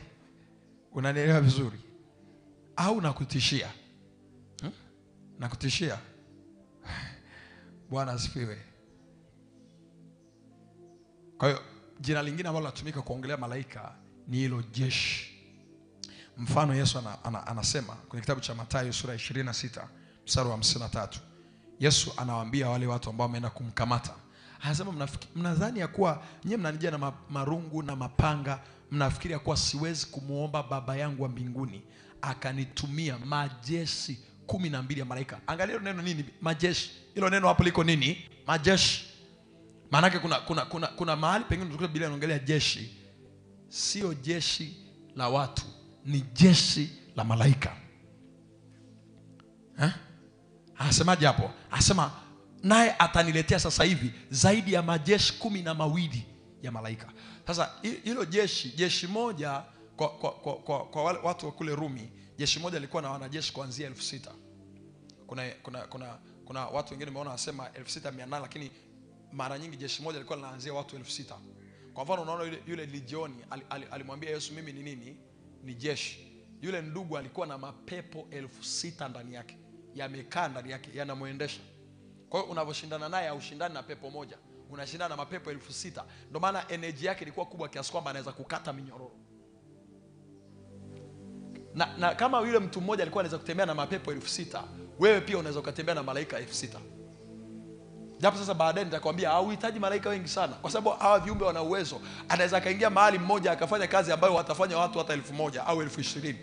Unanielewa vizuri? Au nakutishia? Nakutishia? Bwana asifiwe. Kwa hiyo jina lingine ambalo linatumika kuongelea malaika ni hilo jeshi. Mfano Yesu anasema kwenye kitabu cha Mathayo sura 26 mstari wa 53. Yesu anawaambia wale watu ambao wameenda kumkamata. Anasema mnadhani ya kuwa nyinyi mnanijia na marungu na mapanga, mnafikiri ya kuwa siwezi kumuomba Baba yangu wa mbinguni akanitumia majeshi 12 ya malaika. Angalia neno nini? Majeshi. Hilo neno hapo liko nini? Majeshi. Maana yake kuna mahali pengine tunakuta Biblia inaongelea jeshi. Sio jeshi la watu, ni jeshi la malaika. Anasemaje hapo? Anasema naye ataniletea sasa hivi zaidi ya majeshi 12 ya malaika. Sasa hilo jeshi moja kwa wale watu wa kule Rumi, jeshi moja lilikuwa na wanajeshi kuanzia 6,000. Kuna watu wengine wameona wasema 6,800, lakini mara nyingi jeshi moja lilikuwa linaanzia watu 6,000. Kwa mfano unaona yule legioni alimwambia Yesu mimi ni nini? Ni jeshi. Yule ndugu alikuwa na mapepo 6,000 ndani yake. Yamekaa ndani yake, yanamuendesha. Kwa hiyo unavoshindana naye haushindani na pepo moja, unashindana na mapepo 6,000. Ndio maana energy yake ilikuwa kubwa kiasi kwamba anaweza kukata minyororo. Na kama yule mtu mmoja alikuwa anaweza kutembea na mapepo 6,000, wewe pia unaweza kutembea na malaika 6,000. Japo sasa baadaye nitakwambia hauhitaji malaika wengi sana, kwa sababu hawa viumbe wana uwezo. Anaweza kaingia mahali mmoja akafanya kazi ambayo watafanya watu hata 1,000 au 20,000,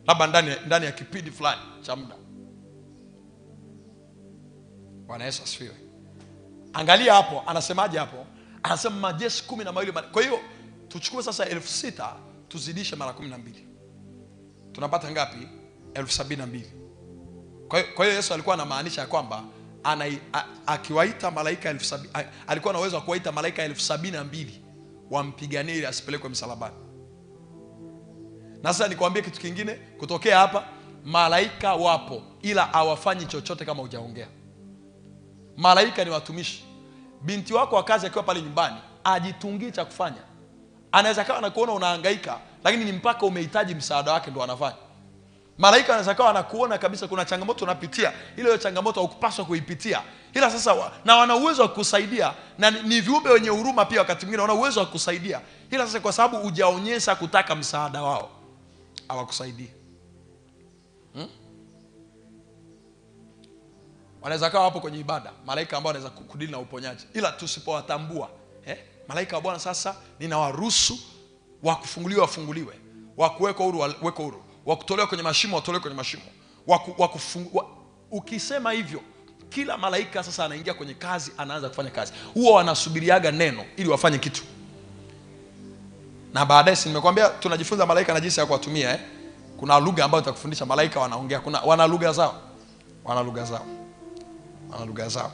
labda ndani ya kipindi fulani cha muda. Bwana Yesu asifiwe. Angalia hapo, anasemaje hapo? Anasema majeshi 12. Kwa hiyo tuchukue sasa 6,000 tuzidishe mara 12. Tunapata ngapi? 72,000. Kwa hiyo Yesu alikuwa anamaanisha kwamba akiwaita malaika 70,000, alikuwa na uwezo wa kuwaita malaika 72,000 wampiganie ili asipelekwe msalabani. Na sasa nikwambie kitu kingine kutokea hapa, malaika wapo ila hawafanyi chochote kama hujaongea. Malaika ni watumishi. Binti wako wa kazi akiwa pale nyumbani ajitungii cha kufanya. Anaweza kawa anakuona unahangaika, lakini ni mpaka umehitaji msaada wake ndio anafanya. Malaika anaweza kawa anakuona kabisa kuna changamoto unapitia, ile changamoto hukupaswa kuipitia. Ila sasa na wana uwezo wa kukusaidia, na ni viumbe wenye huruma pia wakati mwingine wana uwezo wa kukusaidia. Ila sasa kwa sababu hujaonyesha kutaka msaada wao, hawakusaidii. Wanaweza kawa hapo kwenye ibada, malaika ambao wanaweza kudili na uponyaji. Ila tusipowatambua, malaika wa Bwana sasa ninawaruhusu wa kufunguliwa wafunguliwe, wa kuwekwa huru wawekwe huru, wa kutolewa kwenye mashimo watolewe kwenye mashimo, ukisema hivyo kila malaika sasa anaingia kwenye kazi, anaanza kufanya kazi. Huwa wanasubiriaga neno ili wafanye kitu. Na baadaye nimekwambia tunajifunza malaika na jinsi ya kuwatumia. Kuna lugha ambayo nitakufundisha malaika wanaongea. Wana lugha zao. Wana lugha zao.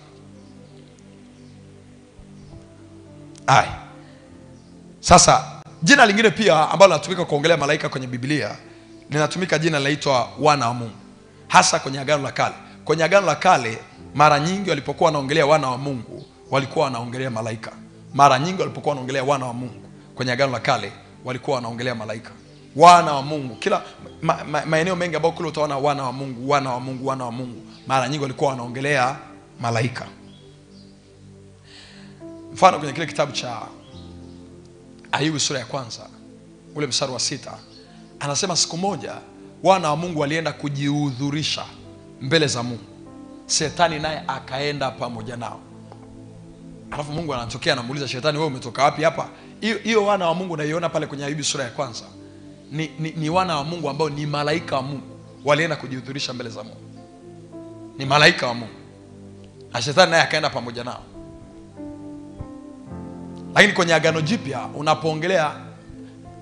Sasa jina lingine pia ambalo linatumika kuongelea malaika kwenye Biblia, linatumika jina linaitwa wana wa Mungu. Hasa kwenye Agano la Kale. Kwenye Agano la Kale mara nyingi walipokuwa wanaongelea wana wa Mungu, walikuwa wanaongelea malaika. Mara nyingi walipokuwa wanaongelea wana wa Mungu kwenye Agano la Kale, walikuwa wanaongelea malaika. Wana wa Mungu. Kila maeneo mengi ambayo kule utaona wana wa Mungu, wana wa Mungu, wana wa Mungu, mara nyingi walikuwa wanaongelea malaika. Mfano kwenye kile kitabu cha Ayubu sura ya 1 ule mstari wa 6, anasema siku moja wana wa Mungu walienda kujihudhurisha mbele za Mungu. Shetani naye akaenda pamoja nao. Alafu Mungu anatokea anamuuliza Shetani, wewe umetoka wapi hapa? Hiyo wana wa Mungu naiona pale kwenye Ayubu sura ya 1. Ni wana wa Mungu ambao ni malaika wa Mungu, walienda kujihudhurisha mbele za Mungu. Ni malaika wa Mungu. Na Shetani naye akaenda pamoja nao. Lakini kwenye Agano Jipya unapoongelea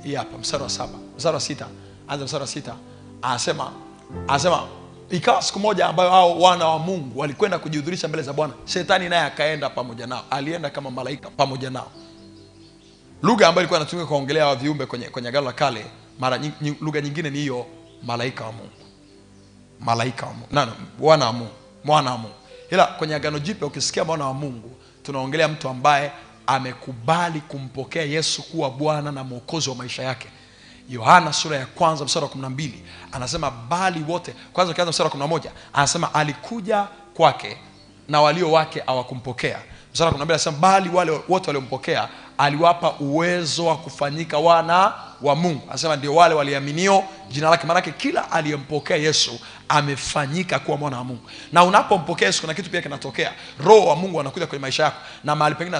hii hapa mstari wa 7, mstari wa 6, anza mstari wa 6, anasema ikawa siku moja ambayo hao wana wa Mungu walikwenda kujihudhurisha mbele za Bwana, Shetani naye akaenda pamoja nao. Alienda kama malaika pamoja nao. Lugha ambayo ilikuwa inatumika kuongelea wa viumbe kwenye Agano la Kale, mara lugha nyingine ni hiyo malaika wa Mungu. Malaika wa Mungu. Wana wa Mungu, mwana wa Mungu. Ila kwenye Agano Jipya ukisikia mwana wa Mungu, tunaongelea mtu ambaye amekubali kumpokea Yesu kuwa Bwana na Mwokozi wa maisha yake. Yohana sura ya 1 mstari wa 12 anasema bali wote, kwanza kianza mstari wa 11, anasema alikuja kwake na walio wake hawakumpokea, Mstari wa 12 anasema bali wale wote waliompokea aliwapa uwezo wa kufanyika wana wa Mungu. Anasema ndio wale waliaminio jina lake. Maana yake kila aliyempokea Yesu amefanyika kuwa mwana wa Mungu. Na unapompokea Yesu kuna kitu pia kinatokea. Roho wa Mungu anakuja kwenye maisha yako. Na mahali pengine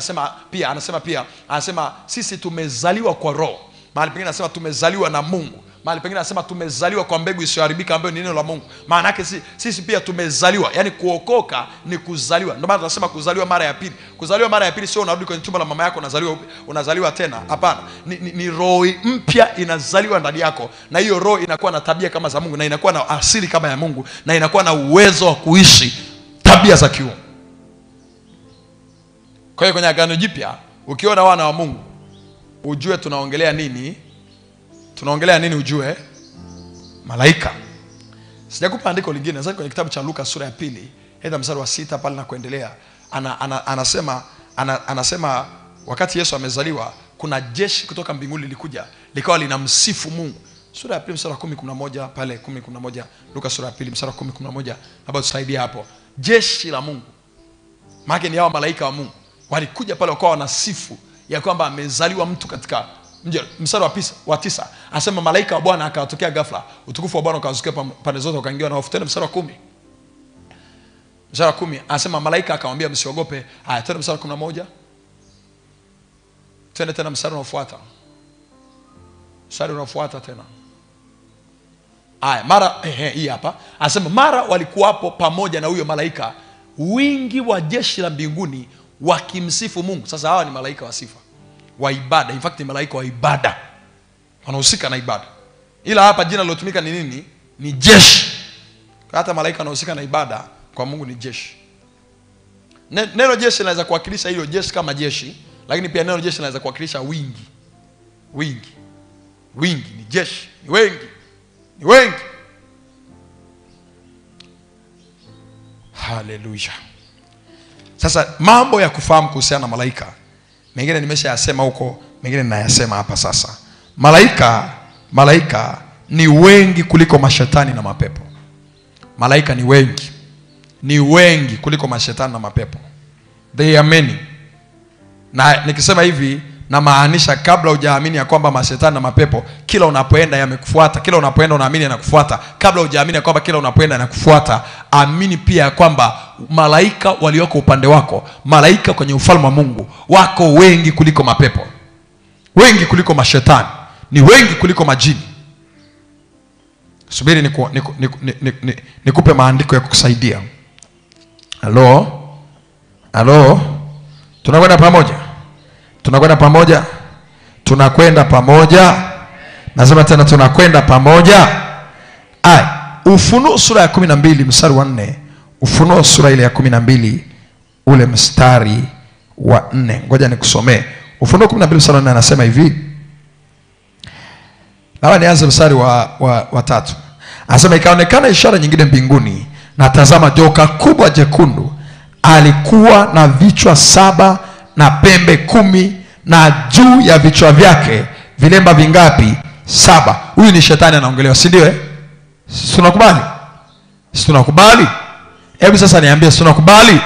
anasema sisi tumezaliwa kwa roho. Mahali pengine anasema tumezaliwa na Mungu. Mahali pengine anasema tumezaliwa kwa mbegu isiyoharibika ambayo ni neno la Mungu. Maana yake sisi pia tumezaliwa. Yaani kuokoka ni kuzaliwa. Ndio maana tunasema kuzaliwa mara ya pili. Kuzaliwa mara ya pili sio unarudi kwenye tumbo la mama yako unazaliwa tena. Hapana. Ni roho mpya inazaliwa ndani yako. Na hiyo roho inakuwa na tabia kama za Mungu, na inakuwa na asili kama ya Mungu, na inakuwa na uwezo wa kuishi tabia za kiungu. Kwa hiyo kwenye Agano Jipya ukiona wana wa Mungu ujue tunaongelea nini? Tunaongelea nini ujue? Malaika. Sijakupa andiko lingine. Sasa kwenye kitabu cha Luka sura ya 2, hata mstari wa 6 pale na kuendelea, anasema wakati Yesu amezaliwa kuna jeshi kutoka mbinguni lilikuja likawa linamsifu Mungu. Sura ya 2 mstari wa 10-11 pale 10-11, Luka sura ya 2 mstari wa 10-11, labda tusaidie hapo. Jeshi la Mungu. Maana ni hao malaika wa Mungu. Walikuja pale wakawa wanasifu ya kwamba amezaliwa mtu katika mstari wa 9 anasema malaika wa Bwana akawatokea ghafla, utukufu wa Bwana ukawazukia pande zote, wakaingiwa na hofu. Tena mstari wa 10 anasema malaika akamwambia msiogope. Haya, tena mstari wa 11, tena mstari unaofuata, tena. Haya, mara hii hapa anasema mara walikuwapo pamoja na huyo malaika wingi wa jeshi la mbinguni wakimsifu Mungu. Sasa hawa ni malaika wa sifa, wa ibada. In fact ni malaika wa ibada, wanahusika na ibada. Ila hapa jina lilotumika ni nini? Ni jeshi. Hata malaika wanahusika na ibada, kwa Mungu ni jeshi. Neno jeshi linaweza kuwakilisha hilo jeshi kama jeshi, lakini pia neno jeshi linaweza kuwakilisha wingi. Ni jeshi, ni wengi. Haleluya. Sasa mambo ya kufahamu kuhusiana na malaika, mengine nimeshayasema huko, mengine ninayasema hapa sasa. Malaika ni wengi kuliko mashetani na mapepo. Malaika ni wengi kuliko mashetani na mapepo. They are many. Na nikisema hivi na maanisha kabla hujaamini ya kwamba mashetani na mapepo kila unapoenda yamekufuata, kila unapoenda unaamini yanakufuata. Kabla hujaamini ya kwamba kila unapoenda yanakufuata, amini pia ya kwamba malaika walioko upande wako, malaika kwenye ufalme wa Mungu wako wengi kuliko mapepo, wengi kuliko mashetani, ni wengi kuliko majini. Subiri nikupe maandiko ya kukusaidia. Halo. Tunakwenda pamoja. Nasema tena tunakwenda pamoja. Ufunuo sura ya 12 mstari wa 4. Ufunuo sura ile ya 12 ule mstari wa 4. Ngoja nikusomee. Ufunuo 12 mstari wa 4 anasema hivi. Labda nianze mstari wa 3. Anasema ikaonekana ishara nyingine mbinguni, na tazama joka kubwa jekundu alikuwa na vichwa 7 na pembe 10, na juu ya vichwa vyake vilemba vingapi? 7. Huyu ni shetani anaongelewa, si ndio? Tunakubali? Hebu sasa niambie, tunakubali?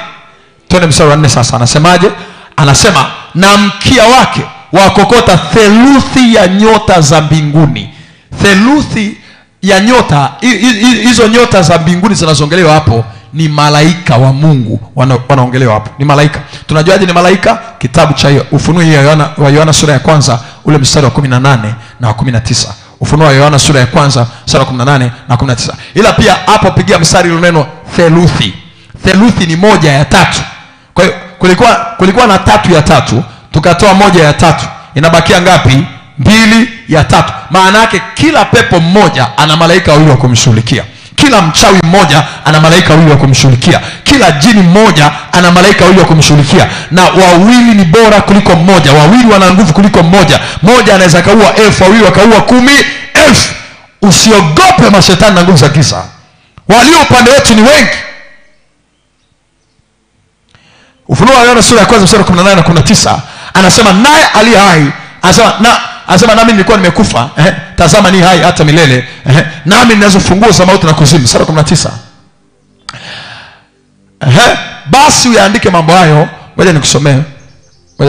Twende mstari wa 4 sasa. Anasemaje? Anasema na mkia wake wakokota theluthi ya nyota za mbinguni. Theluthi ya nyota, hizo nyota za mbinguni zinazongelewa hapo ni malaika wa Mungu wanaongelewa hapo. Ni malaika. Tunajuaje ni malaika? Kitabu cha Ufunuo wa Yohana sura ya 1 ule mstari wa 18 na wa 19. Ufunuo wa Yohana sura ya 1 mstari wa 18 na 19. Ila pia hapo pigia mstari ile neno theluthi. Theluthi ni 1/3. Kwa hiyo kulikuwa na 3/3, tukatoa 1/3. Inabakia ngapi? 2/3. Maana yake kila pepo mmoja ana malaika wawili wa kumshughulikia. Kila mchawi mmoja ana malaika wawili wa kumshughulikia. Kila jini mmoja ana malaika wawili wa kumshughulikia. Na wawili ni bora kuliko mmoja. Wawili wana nguvu kuliko mmoja. Mmoja anaweza kaua 1000, wawili wakaua 10,000. Usiogope mashetani na nguvu za giza. Walio upande wetu ni wengi. Ufunuo wa Yohana sura ya 1 mstari wa 18 na 19 anasema naye aliye hai anasema nami nilikuwa nimekufa, tazama ni hai hata milele, nami ninazo funguo za mauti na kuzimu. Mstari wa 19. Basi uyaandike mambo hayo, Ngoja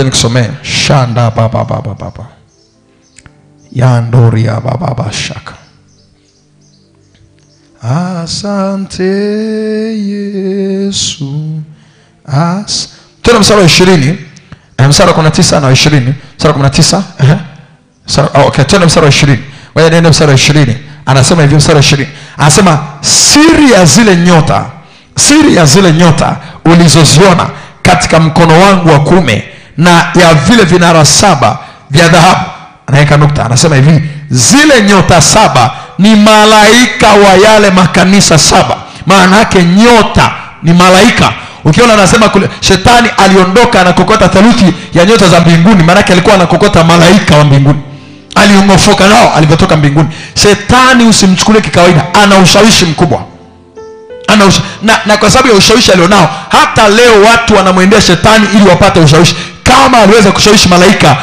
nikusomee. Shanda baba. Yandoria baba shaka. Asante Yesu. Tena mstari wa 20. Mstari wa 19 na 20. Mstari wa 19. Okay, tena mstari wa 20. Ngoja niende mstari wa 20. Anasema hivi mstari wa 20. Anasema siri ya zile nyota ulizoziona katika mkono wangu wa kuume na ya vile vinara 7 vya dhahabu. Anaweka nukta. Anasema hivi, zile nyota 7 ni malaika wa yale makanisa 7. Maana yake nyota ni malaika. Ukiona anasema kule shetani aliondoka anakokota theluthi ya nyota za mbinguni, maana yake alikuwa anakokota malaika wa mbinguni. Aliongofoka nao alipotoka mbinguni. Shetani usimchukulie kikawaida, ana ushawishi mkubwa. Na kwa sababu ya ushawishi alionao, hata leo watu wanamwendea shetani ili wapate ushawishi. Kama aliweza kushawishi malaika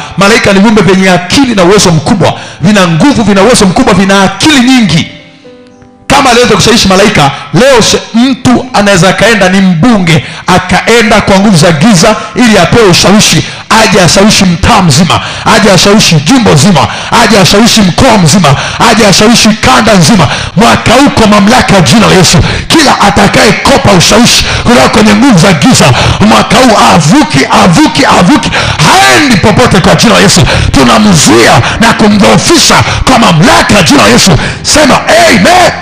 ni viumbe vyenye akili na uwezo mkubwa, vina nguvu, vina uwezo mkubwa, vina akili nyingi. Kama aliweza kushawishi malaika, leo mtu anaweza kaenda, ni mbunge, akaenda kwa nguvu za giza ili apewe ushawishi, aje ashawishi mtaa mzima, aje ashawishi jimbo zima, aje ashawishi mkoa mzima, aje ashawishi kanda nzima. Mwaka huko mamlaka jina la Yesu, kila atakaye kopa ushawishi kutoka kwenye nguvu za giza, mwaka huu avuki, haendi popote kwa jina la Yesu. Tunamzuia na kumdhoofisha kwa mamlaka jina la Yesu. Sema amen.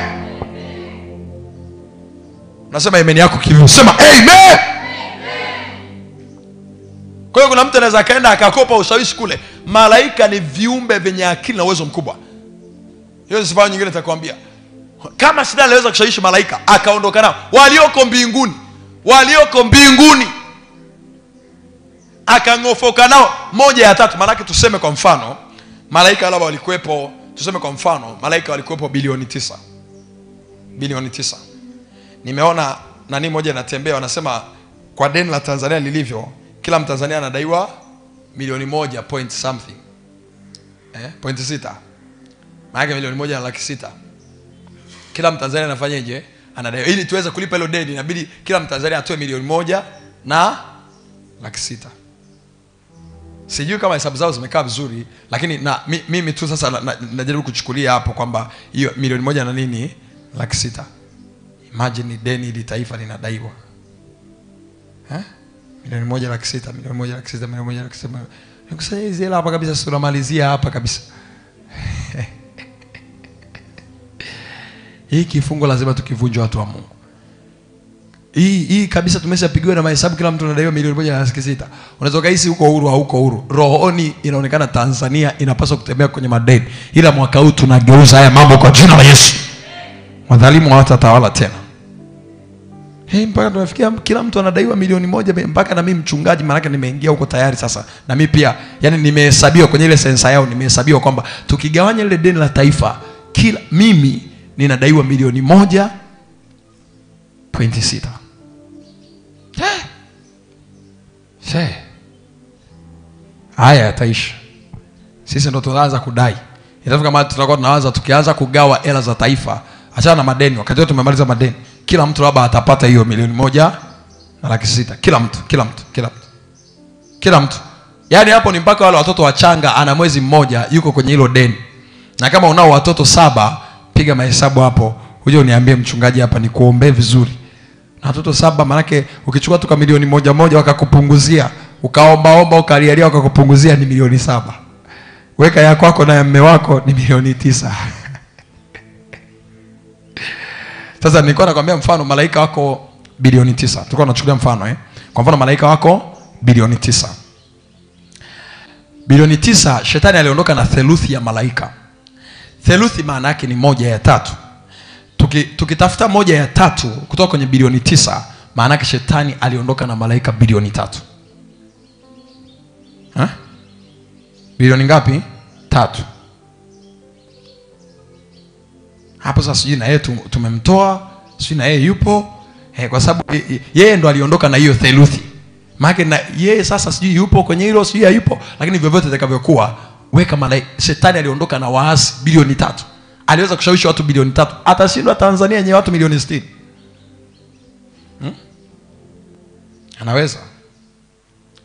Nasema amen yako kivyo. Sema amen. Kwa hiyo kuna mtu anaweza kaenda akakopa ushawishi kule. Malaika ni viumbe vyenye akili na uwezo mkubwa. Hiyo sifa nyingine nitakwambia. Kama shetani anaweza kushawishi malaika akaondoka nao walioko mbinguni akangofoka nao 1/3. Maana yake tuseme kwa mfano malaika labda walikuwepo, tuseme kwa mfano malaika walikuwepo bilioni 9. Nimeona nani moja anatembea, wanasema kwa deni la Tanzania lilivyo, kila Mtanzania anadaiwa milioni 1 point something. Point 6. Maana milioni 1.6. Kila Mtanzania anafanyaje? Anadaiwa. Ili tuweze kulipa hilo deni inabidi kila Mtanzania atoe milioni 1.6. Sijui kama hesabu zao zimekaa vizuri, lakini mimi tu sasa najaribu kuchukulia hapo kwamba hiyo milioni 1.6. Imagine deni hili taifa linadaiwa. Milioni 1.6, milioni 1.6. Nikusanya hizi hela hapa kabisa, sura malizia hapa kabisa. Hii kifungo lazima tukivunje watu wa Mungu. Hii kabisa tumeshapigiwa na mahesabu, kila mtu anadaiwa milioni 1.6. Unaweza kuhisi huko huru au huko huru. Rohoni inaonekana Tanzania inapaswa kutembea kwenye madeni. Ila mwaka huu tunageuza haya mambo kwa jina la Yesu. Madhalimu hawatatawala tena. Mpaka tunafikia kila mtu anadaiwa milioni 1, mpaka na mimi mchungaji, maana yake nimeingia huko tayari sasa. Na mimi pia, yani nimehesabiwa kwenye ile sensa yao, nimehesabiwa kwamba tukigawanya ile deni la taifa, kila mimi ninadaiwa milioni 1.6. Haya yataisha. Sisi ndo tunaanza kudai. Itafika mahali tutakuwa tunaanza, tukianza kugawa hela za taifa, achana na madeni. Wakati wote tumemaliza madeni, kila mtu labda atapata hiyo milioni 1.6. Kila mtu. Yaani hapo ni mpaka wale watoto wachanga ana mwezi mmoja yuko kwenye hilo deni. Na kama unao watoto 7, piga mahesabu hapo. Uje uniambie mchungaji hapa ni kuombee vizuri. Na watoto 7 maana yake ukichukua tu milioni 1 wakakupunguzia, ukaomba ukalialia wakakupunguzia ni milioni 7. Weka ya kwako na ya mume wako ni milioni 9. Sasa nilikuwa nakwambia mfano malaika wako bilioni 9. Tulikuwa tunachukulia mfano Kwa mfano malaika wako bilioni 9. Bilioni 9, shetani aliondoka na theluthi ya malaika. Theluthi maana yake ni 1/3. Tukitafuta 1/3 kutoka kwenye bilioni 9, maana yake shetani aliondoka na malaika bilioni 3. Bilioni ngapi? 3. Hapo sasa sijui na yeye tumemtoa, sijui na yeye yupo. Kwa sababu yeye ndo aliondoka na hiyo theluthi. Maana na yeye sasa sijui yupo kwenye hilo, sijui hayupo, lakini vyovyote itakavyokuwa, weka malaika. Shetani aliondoka na waasi bilioni 3. Aliweza kushawishi watu bilioni 3. Atashindwa Tanzania yenye watu milioni 60? Anaweza.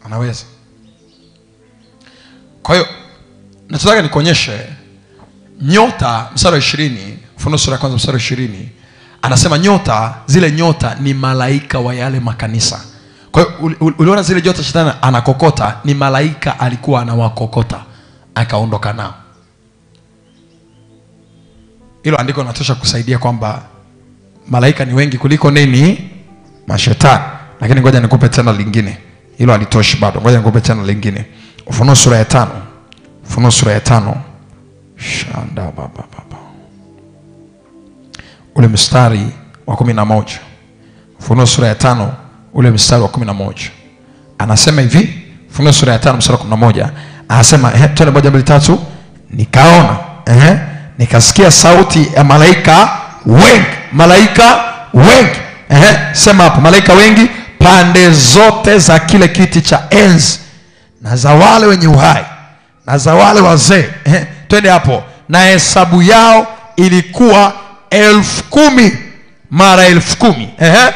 Anaweza. Kwa hiyo nataka nikuonyeshe nyota, mstari wa 20, Ufunuo sura ya kwanza mstari wa 20. Anasema nyota, zile nyota ni malaika wa yale makanisa. Kwa hiyo uliona zile nyota shetani anakokota, ni malaika alikuwa anawakokota akaondoka nao. Hilo andiko linatosha kusaidia kwamba malaika ni wengi kuliko nini? Mashetani. Lakini ngoja nikupe tena lingine. Hilo halitoshi bado. Ngoja nikupe tena lingine. Ufunuo sura ya 5. Ufunuo sura ya 5. Shanda baba. Ule mstari wa 11. Ufunuo sura ya 5 ule mstari wa 11. Anasema hivi, Ufunuo sura ya 5 mstari wa 11. Anasema twende 1 2 3, nikaona nikasikia sauti ya malaika wengi. Malaika wengi. Sema hapo, malaika wengi pande zote za kile kiti cha enzi, na za wale wenye uhai, na za wale wazee. Twende hapo. Na hesabu yao ilikuwa 10,000 mara 10,000.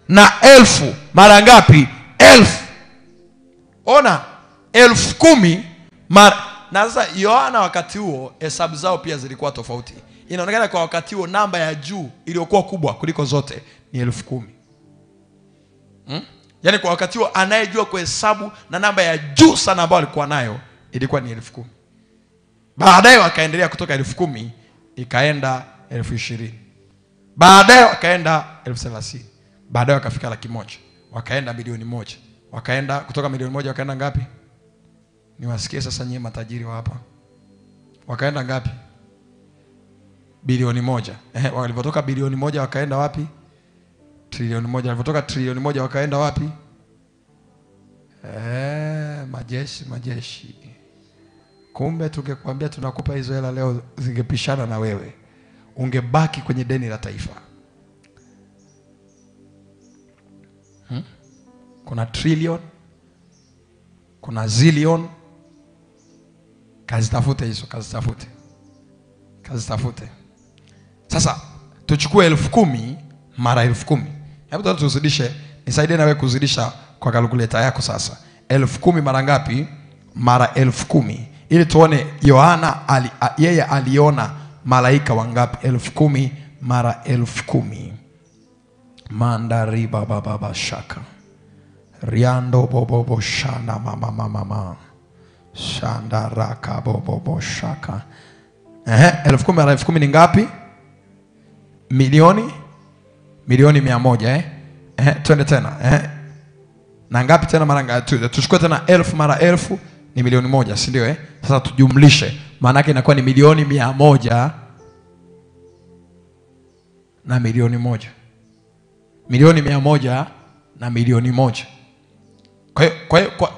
Na 1000 mara ngapi? 1000. Ona, 10,000 mara. Na sasa Yohana wakati huo hesabu zao pia zilikuwa tofauti. Inaonekana kwa wakati huo namba ya juu iliyokuwa kubwa kuliko zote ni 10,000. Yaani kwa wakati huo anayejua kuhesabu na namba ya juu sana ambayo alikuwa nayo ilikuwa ni 10,000. Baadaye wakaendelea kutoka 10,000 ikaenda 20,000. Baadaye wakaenda 30,000. Baadaye wakafika 100,000. Wakaenda 1,000,000. Wakaenda kutoka 1,000,000 wakaenda ngapi? Niwasikie sasa nyie matajiri wa hapa. Wakaenda ngapi? 1,000,000,000. Walipotoka 1,000,000,000 wakaenda wapi? 1,000,000,000. Walipotoka 1,000,000,000 wakaenda wapi? Majeshi. Kumbe tungekuambia tunakupa hizo hela leo zingepishana na wewe. Ungebaki kwenye deni la taifa. Kuna trillion, kuna zillion. Kazitafute hizo, kazitafute. Sasa tuchukue 10,000 mara 10,000. Hebu tuzidishe, nisaidie na wewe kuzidisha kwa kalkuleta yako sasa. 10,000 mara ngapi? Mara 10,000. Ili tuone Yohana yeye aliona malaika wangapi? 10,000 mara 10,000. Mandari baba shaka. Riando bobo shana mama. Shanda raka bobo shaka. 10,000 mara 10,000 ni ngapi? Milioni 100. Twende tena. Na ngapi tena mara ngapi? Tuchukue tena 1000 mara 1000 ni 1,000,000, si ndio? Sasa tujumlishe. Maana yake inakuwa ni 1,100,000 na 1,100,000. 1,100,000 na 1,100,000.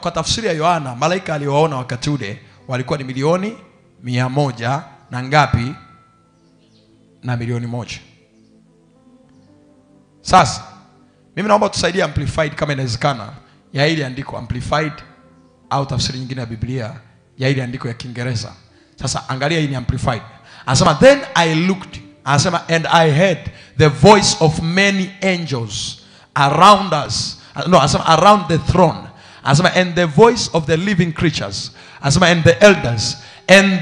Kwa tafsiri ya Yohana, malaika aliowaona wakati ule walikuwa ni 1,100,000 na ngapi? Na 1,100,000. Sasa mimi naomba tusaidie amplified kama inawezekana ya ile andiko amplified au tafsiri nyingine ya Biblia ya ile andiko ya Kiingereza. Sasa angalia hii ni amplified. Anasema then I looked, anasema and I heard the voice of many angels around us. No, anasema around the throne. Anasema and the voice of the living creatures. Anasema and the elders, and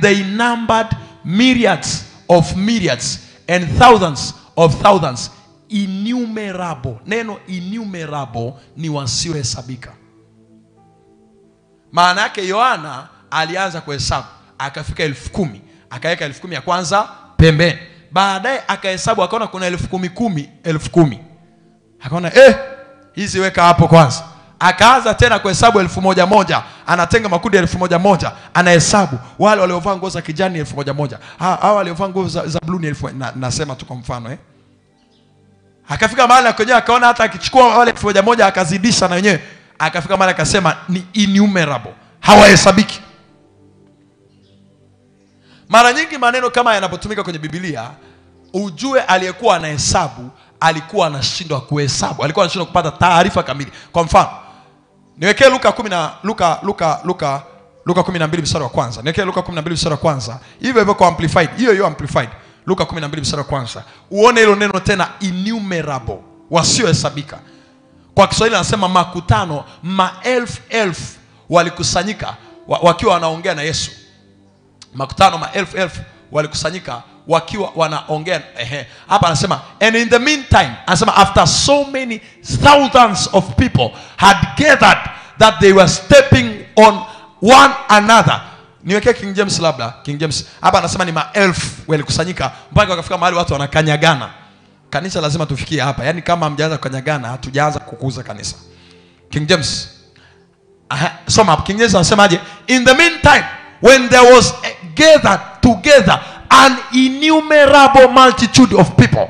they numbered myriads of myriads and thousands of thousands, innumerable. Neno innumerable ni wasiohesabika. Maana yake Yohana alianza kuhesabu, akafika 10,000, akaweka 10,000 ya kwanza pembeni. Baadaye akahesabu akaona kuna 10,000. Akaona hizi weka hapo kwanza. Akaanza tena kuhesabu 1,100. Anatenga makundi 1,100, anahesabu wale waliovaa nguo za kijani 1,100. Hao waliovaa nguo za blue ni 1,000. Nasema tu kwa mfano Akafika mahali akonye akaona hata akichukua wale 1,100 akazidisha na wenyewe. Akafika mahali akasema ni innumerable, hawahesabiki. Mara nyingi maneno kama yanapotumika kwenye Biblia, ujue aliyekuwa anahesabu alikuwa anashindwa kuhesabu, alikuwa anashindwa kupata taarifa kamili. Kwa mfano, niwekee Luka 12 mstari wa kwanza. Niwekee Luka 12 mstari wa kwanza. Hivyo kwa amplified. Hiyo amplified. Luka 12 mstari wa kwanza. Uone hilo neno tena innumerable, wasiohesabika. Kwa Kiswahili anasema makutano, maelfu walikusanyika wakiwa wanaongea na Yesu. Makutano maelfu walikusanyika wakiwa wanaongea. Hapa anasema and in the meantime, anasema after so many thousands of people had gathered that they were stepping on one another. Niweke King James labda. King James. Hapa anasema ni maelfu walikusanyika mpaka wakafika mahali watu wanakanyagana. Kanisa lazima tufikie hapa. Yaani kama hamjaanza kukanyagana, hatujaanza kukuza kanisa. King James. Soma King James anasemaje? In the meantime, when there was gathered together an innumerable multitude of people.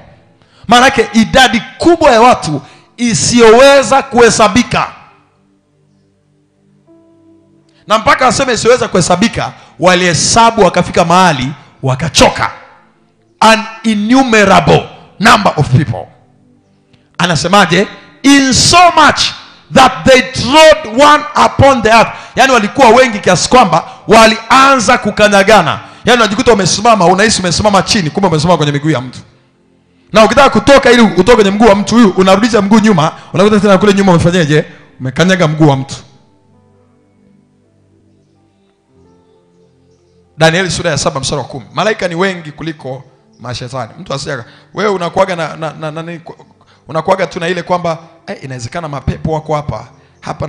Maana yake idadi kubwa ya watu isiyoweza kuhesabika. Na mpaka aseme isiyoweza kuhesabika, walihesabu wakafika mahali wakachoka. An innumerable number of people. Anasemaje? In so much that they trod one upon the other. Yani walikuwa wengi kiasi kwamba walianza kukanyagana. Yani unajikuta umesimama, unahisi umesimama chini, kumbe umesimama kwenye miguu ya mtu. Na ukitaka kutoka ili utoke kwenye mguu wa mtu huyu, unarudisha mguu nyuma, unakuta tena kule nyuma umefanyaje? Umekanyaga mguu wa mtu. Danieli sura ya 7 mstari wa 10. Malaika ni wengi kuliko mashetani. Mtu asiyaka, wewe unakuaga unakuaga tu na ile kwamba inawezekana mapepo wako hapa. Hapa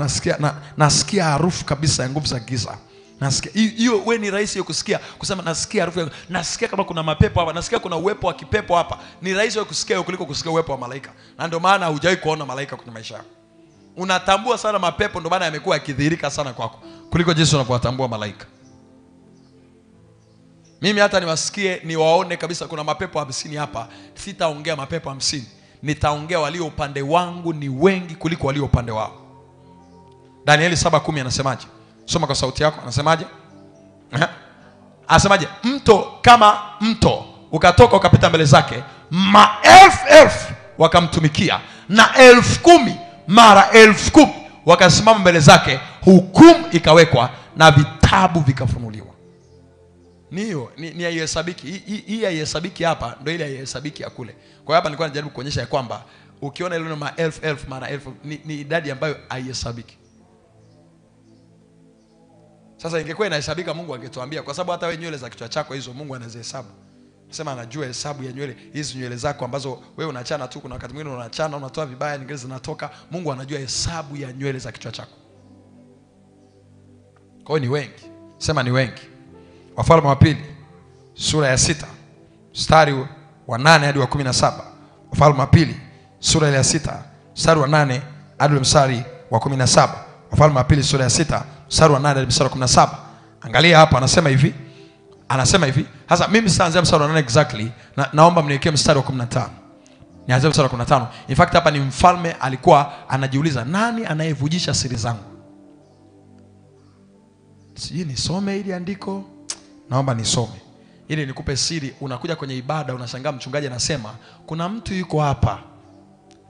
nasikia harufu kabisa ya nguvu za giza. Nasikia hiyo, wewe ni rahisi kusikia kusema nasikia harufu, nasikia kama kuna mapepo hapa, nasikia kuna uwepo wa kipepo hapa. Ni rahisi kusikia kuliko kusikia uwepo wa malaika. Na ndio maana hujawahi kuona malaika kwenye maisha yako. Unatambua sana mapepo, ndio maana yamekuwa yakidhihirika sana kwako kuliko jinsi unavyotambua malaika. Mimi hata niwasikie, niwaone kabisa kuna mapepo 50 hapa, sitaongea mapepo 50. Nitaongea walio upande wangu ni wengi kuliko walio upande wao. Danieli 7:10 anasemaje? Soma kwa sauti yako. Anasemaje? Anasemaje? Mto kama mto ukatoka ukapita mbele zake, maelfu wakamtumikia, na 10,000 mara 10,000 wakasimama mbele zake. Hukumu ikawekwa na vitabu vikafunuliwa. Ni haihesabiki. Hii haihesabiki hapa, ndio ile haihesabiki ya kule. Kwa hiyo hapa nilikuwa najaribu kuonyesha ya kwamba ukiona ile maelfu mara elfu ni idadi ambayo haihesabiki. Sasa ingekuwa inahesabika, Mungu angetuambia, kwa sababu hata wewe nywele za kichwa chako hizo Mungu anazihesabu. Sema anajua hesabu ya nywele hizi, nywele zako ambazo wewe unachana tu, kuna wakati mwingine unachana unatoa vibaya, nyingine zinatoka. Mungu anajua hesabu ya nywele za kichwa chako. Kwa hiyo ni wengi. Sema ni wengi. Wafalme wa pili sura ya 6 mstari wa 8 hadi wa 17. Wafalme wa pili sura ya 6 mstari wa 8 hadi mstari wa 17. Wafalme wa pili sura ya 6 mstari wa 8 hadi mstari wa 17. Angalia hapa, anasema hivi. Sasa mimi sitaanzia mstari wa 8 exactly, naomba mniwekee mstari wa 15. Nianze mstari wa 15. In fact hapa ni mfalme alikuwa anajiuliza, nani anayevujisha siri zangu? Sijui nisome ili andiko. Naomba nisome ili nikupe siri. Unakuja kwenye ibada unashangaa mchungaji anasema kuna mtu yuko hapa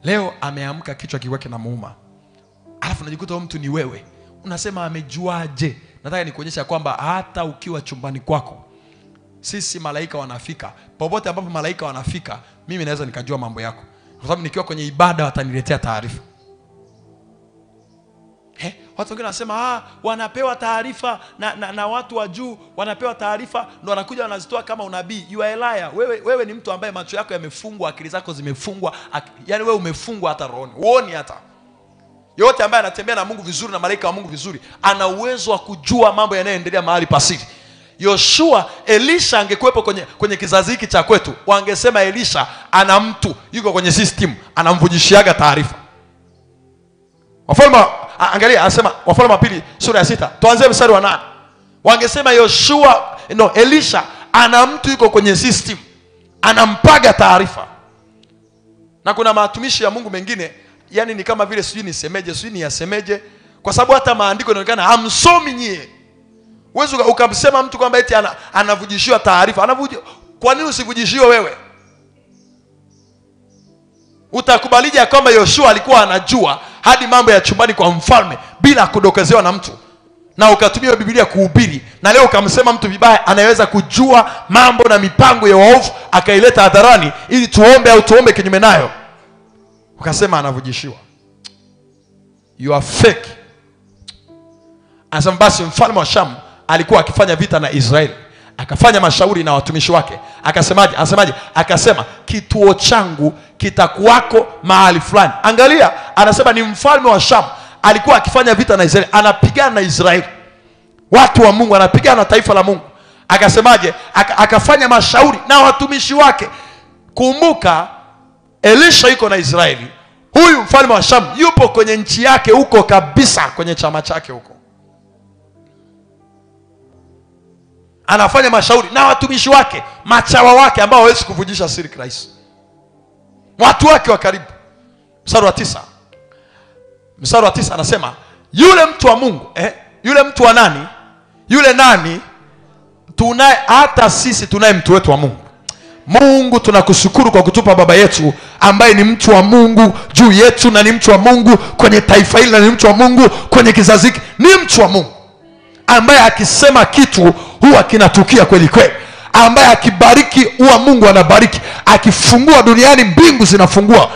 leo ameamka kichwa kikiwa kinamuuma. Alafu unajikuta mtu ni wewe. Unasema amejuaje? Nataka nikuonyesha kwamba hata ukiwa chumbani kwako, sisi malaika wanafika. Popote ambapo malaika wanafika, mimi naweza nikajua mambo yako. Kwa sababu nikiwa kwenye ibada wataniletea taarifa. Watu wengine wanasema wanapewa taarifa na watu wa juu, wanapewa taarifa ndio wanakuja wanazitoa kama unabii. You are a liar. Wewe ni mtu ambaye macho yako yamefungwa, akili zako zimefungwa. Yaani wewe umefungwa hata rohoni. Uone hata. Yote ambaye anatembea na Mungu vizuri na malaika wa Mungu vizuri, ana uwezo wa kujua mambo yanayoendelea mahali pasiri. Yoshua, Elisha angekuepo kwenye kizazi hiki cha kwetu, wangesema Elisha ana mtu yuko kwenye system anamvujishiaga taarifa. Wafalme, angalia anasema Wafalme wa pili sura ya 6 tuanze mstari wa 8. Wangesema Elisha ana mtu yuko kwenye system anampaga taarifa. Na kuna matumishi ya Mungu mengine, yani ni kama vile sijui ni yasemeje, kwa sababu hata maandiko yanaonekana hamsomi nyie. Wewe ukamsema mtu kwamba eti anavujishiwa taarifa. Kwa nini usivujishiwe wewe? Utakubalija kwamba Yoshua alikuwa anajua hadi mambo ya chumbani kwa mfalme bila kudokezewa na mtu, na ukatumia Biblia kuhubiri, na leo ukamsema mtu vibaya anaweza kujua mambo na mipango ya waovu akaileta hadharani ili tuombe au tuombe kinyume nayo, ukasema anavujishiwa? You are fake. Anasema basi mfalme wa Shamu alikuwa akifanya vita na Israeli, akafanya mashauri na watumishi wake. Akasemaje? Anasemaje? Akasema kituo changu kitakuwako mahali fulani. Angalia, anasema ni mfalme wa Shamu alikuwa akifanya vita na Israeli, anapigana na Israeli, watu wa Mungu, anapigana na taifa la Mungu. Akasemaje? Akafanya mashauri na watumishi wake. Kumbuka Elisha yuko na Israeli, huyu mfalme wa Shamu yupo kwenye nchi yake huko kabisa, kwenye chama chake huko, anafanya mashauri na watumishi wake, machawa wake ambao hawezi kuvujisha siri kirahisi, watu wake wa karibu. Mstari wa 9 anasema yule mtu wa Mungu, yule mtu wa nani? Yule nani? Tunaye, hata sisi tunaye mtu wetu wa Mungu. Mungu, tunakushukuru kwa kutupa baba yetu ambaye ni mtu wa Mungu juu yetu, na ni mtu wa Mungu kwenye taifa hili, na ni mtu wa Mungu kwenye kizazi hiki. Ni mtu wa Mungu ambaye akisema kitu huwa kinatukia kweli kweli, ambaye akibariki huwa Mungu anabariki, akifungua duniani mbingu zinafungua.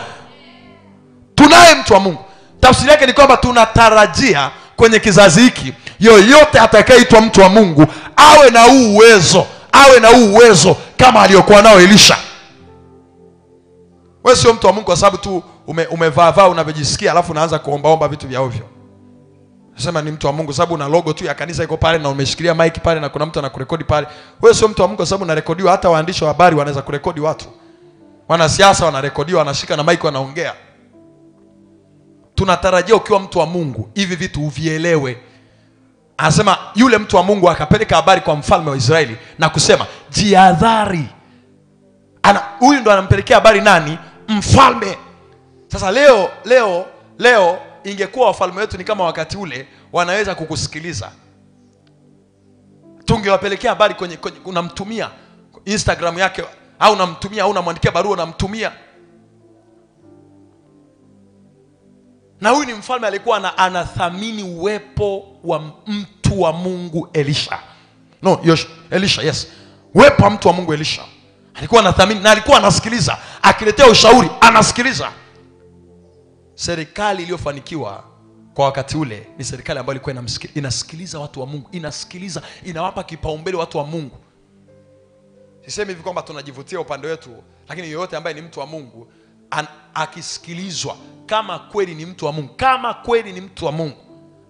Tunaye mtu wa Mungu. Tafsiri yake ni kwamba tunatarajia kwenye kizazi hiki yoyote atakayeitwa mtu wa Mungu awe na uwezo kama aliyokuwa nao Elisha. Wewe sio mtu wa Mungu kwa sababu tu umevaa unavyojisikia alafu unaanza kuombaomba vitu vya ovyo. Nasema ni mtu wa Mungu sababu una logo tu ya kanisa iko pale na umeshikilia mic pale na kuna mtu anakurekodi pale. Wewe sio mtu wa Mungu kwa sababu unarekodiwa. Hata waandishi wa habari wanaweza kurekodi watu. Wanasiasa wanarekodiwa, wanashika na mic wanaongea. Tunatarajia ukiwa mtu wa Mungu hivi vitu uvielewe. Anasema yule mtu wa Mungu akapeleka habari kwa mfalme wa Israeli na kusema jihadhari. Huyu ndo anampelekea habari nani? Mfalme. Sasa leo ingekuwa wafalme wetu ni kama wakati ule wanaweza kukusikiliza, tungewapelekea habari kwenye unamtumia Instagram yake, au unamtumia, au unamwandikia barua unamtumia. Na huyu ni mfalme alikuwa anathamini uwepo wa mtu wa Mungu Elisha. Elisha, yes. Uwepo wa mtu wa Mungu Elisha. Alikuwa anathamini na alikuwa anasikiliza, akiletea ushauri anasikiliza. Serikali iliyofanikiwa kwa wakati ule ni serikali ambayo ilikuwa inasikiliza watu wa Mungu, inawapa kipaumbele watu wa Mungu. Sisemi hivi kwamba tunajivutia upande wetu, lakini yoyote ambaye ni mtu wa Mungu akisikilizwa, kama kweli ni mtu wa Mungu,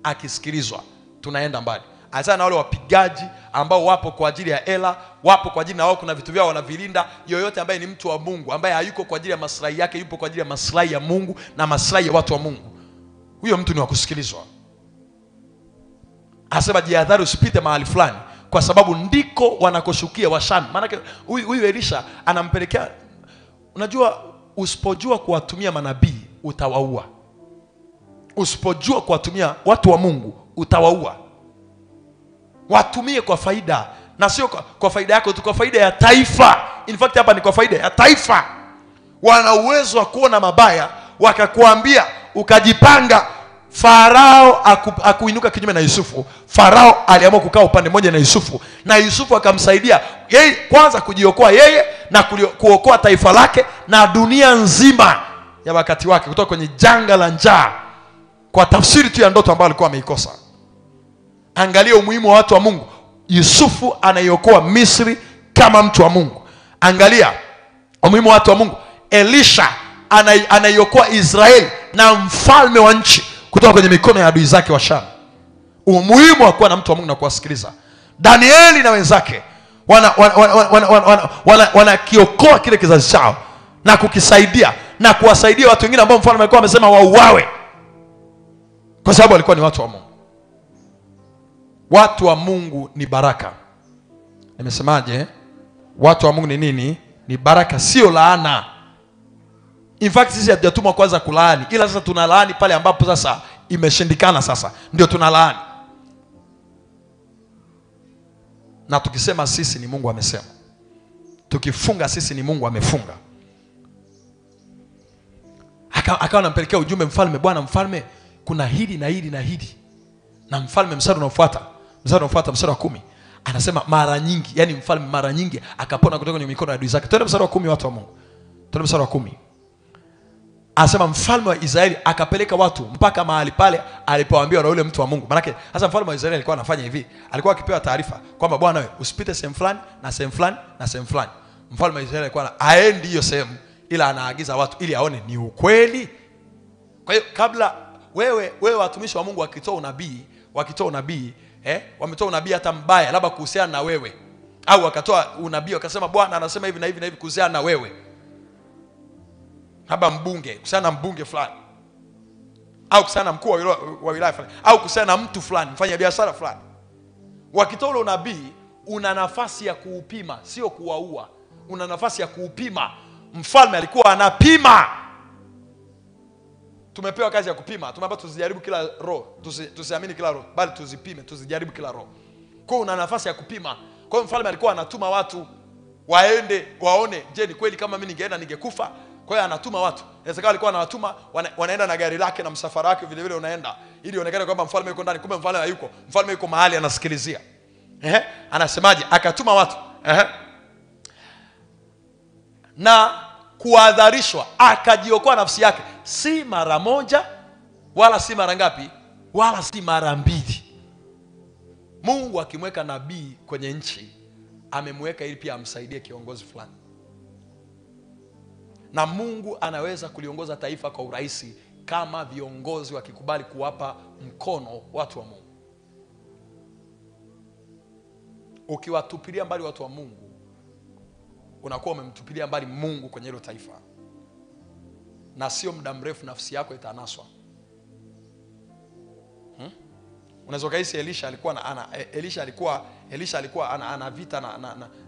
akisikilizwa, tunaenda mbali. Hata na wale wapigaji ambao wapo kwa ajili ya hela, wapo kwa ajili na wao kuna vitu vyao wanavilinda. Yoyote ambaye ni mtu wa Mungu, ambaye hayuko kwa ajili ya maslahi yake, yupo kwa ajili ya maslahi ya Mungu na maslahi ya watu wa Mungu, huyo mtu ni wa kusikilizwa. Anasema jihadhari usipite mahali fulani, kwa sababu ndiko wanakoshukia Washami. Maana huyu Elisha anampelekea, unajua usipojua kuwatumia manabii utawaua. Usipojua kuwatumia watu wa Mungu utawaua. Watumie kwa faida, na sio kwa faida yako tu, kwa faida ya taifa. In fact hapa ni kwa faida ya taifa. Wana uwezo wa kuona mabaya wakakuambia ukajipanga. Farao akuinuka kinyume na Yusufu. Farao aliamua kukaa upande mmoja na Yusufu, na Yusufu akamsaidia yeye kwanza kujiokoa yeye na kuokoa taifa lake na dunia nzima ya wakati wake kutoka kwenye janga la njaa, kwa tafsiri tu ya ndoto ambayo alikuwa ameikosa. Angalia umuhimu wa watu wa Mungu. Yusufu anaiokoa Misri kama mtu wa Mungu. Angalia umuhimu wa watu wa Mungu. Elisha anaiokoa Israeli na mfalme wa nchi kutoka kwenye mikono ya adui zake wa Shamu. Umuhimu wa kuwa na mtu wa Mungu na kuwasikiliza. Danieli na wenzake wanakiokoa kile kizazi chao na kukisaidia na kuwasaidia watu wengine ambao mfalme alikuwa amesema wauawe, kwa sababu walikuwa ni watu wa Mungu. Watu wa Mungu ni baraka. Nimesemaje? Watu wa Mungu ni nini? Ni baraka, sio laana. In fact sisi hatujatumwa kwanza kulaani, ila sasa tunalaani pale ambapo sasa imeshindikana, sasa ndio tunalaani. Na tukisema sisi ni Mungu amesema, tukifunga sisi ni Mungu amefunga. Akawa anampelekea ujumbe mfalme, bwana mfalme, kuna hili na hili na hili. Na mfalme mstari unaofuata mstari wa 10 anasema mara nyingi, yani mfalme mara nyingi akapona kutoka kwenye mikono ya adui zake. Twende mstari wa 10 watu wa Mungu. Twende mstari wa 10. Anasema mfalme wa Israeli akapeleka watu mpaka mahali pale alipoambiwa na yule mtu wa Mungu. Maana sasa mfalme wa Israeli alikuwa anafanya hivi, alikuwa akipewa taarifa kwamba bwana wewe usipite sehemu fulani na sehemu fulani na sehemu fulani. Mfalme wa Israeli alikuwa aendi hiyo sehemu, ila anaagiza watu ili aone ni ukweli. Kwa hiyo kabla wewe watumishi wa Mungu wakitoa unabii, wametoa unabii hata mbaya labda kuhusiana na wewe, au wakatoa unabii wakasema bwana anasema hivi na hivi na hivi kuhusiana na wewe, haba mbunge kuhusiana na mbunge fulani, au kuhusiana na mkuu wa wilaya fulani, au kuhusiana na mtu fulani mfanya biashara fulani, wakitoa ule unabii, una nafasi ya kuupima, sio kuwaua. Una nafasi ya kuupima. Mfalme alikuwa anapima. Tumepewa kazi ya kupima. Tumeambiwa tuzijaribu kila roho, tusiamini kila roho, bali tuzipime, tuzijaribu kila roho. Kwa hiyo una nafasi ya kupima. Kwa hiyo mfalme alikuwa anatuma watu waende waone, je, ni kweli kama mimi ningeenda ningekufa? Kwa hiyo anatuma watu. Inawezekana alikuwa anawatuma wanaenda na gari lake na msafara wake vile vile unaenda, ili ionekane kwamba mfalme yuko ndani, kumbe mfalme hayuko. Mfalme yuko mahali anasikilizia. Anasemaje? Akatuma watu. Na kuadharishwa, akajiokoa nafsi yake, si mara moja wala si mara ngapi, wala si mara mbili. Mungu akimweka nabii kwenye nchi, amemweka ili pia amsaidie kiongozi fulani. Na Mungu anaweza kuliongoza taifa kwa urahisi kama viongozi wakikubali kuwapa mkono watu wa Mungu. Ukiwatupilia mbali watu wa Mungu, unakuwa umemtupilia mbali Mungu kwenye hilo taifa, na sio muda mrefu nafsi yako itanaswa. Unaweza kaisi Elisha alikuwa ana vita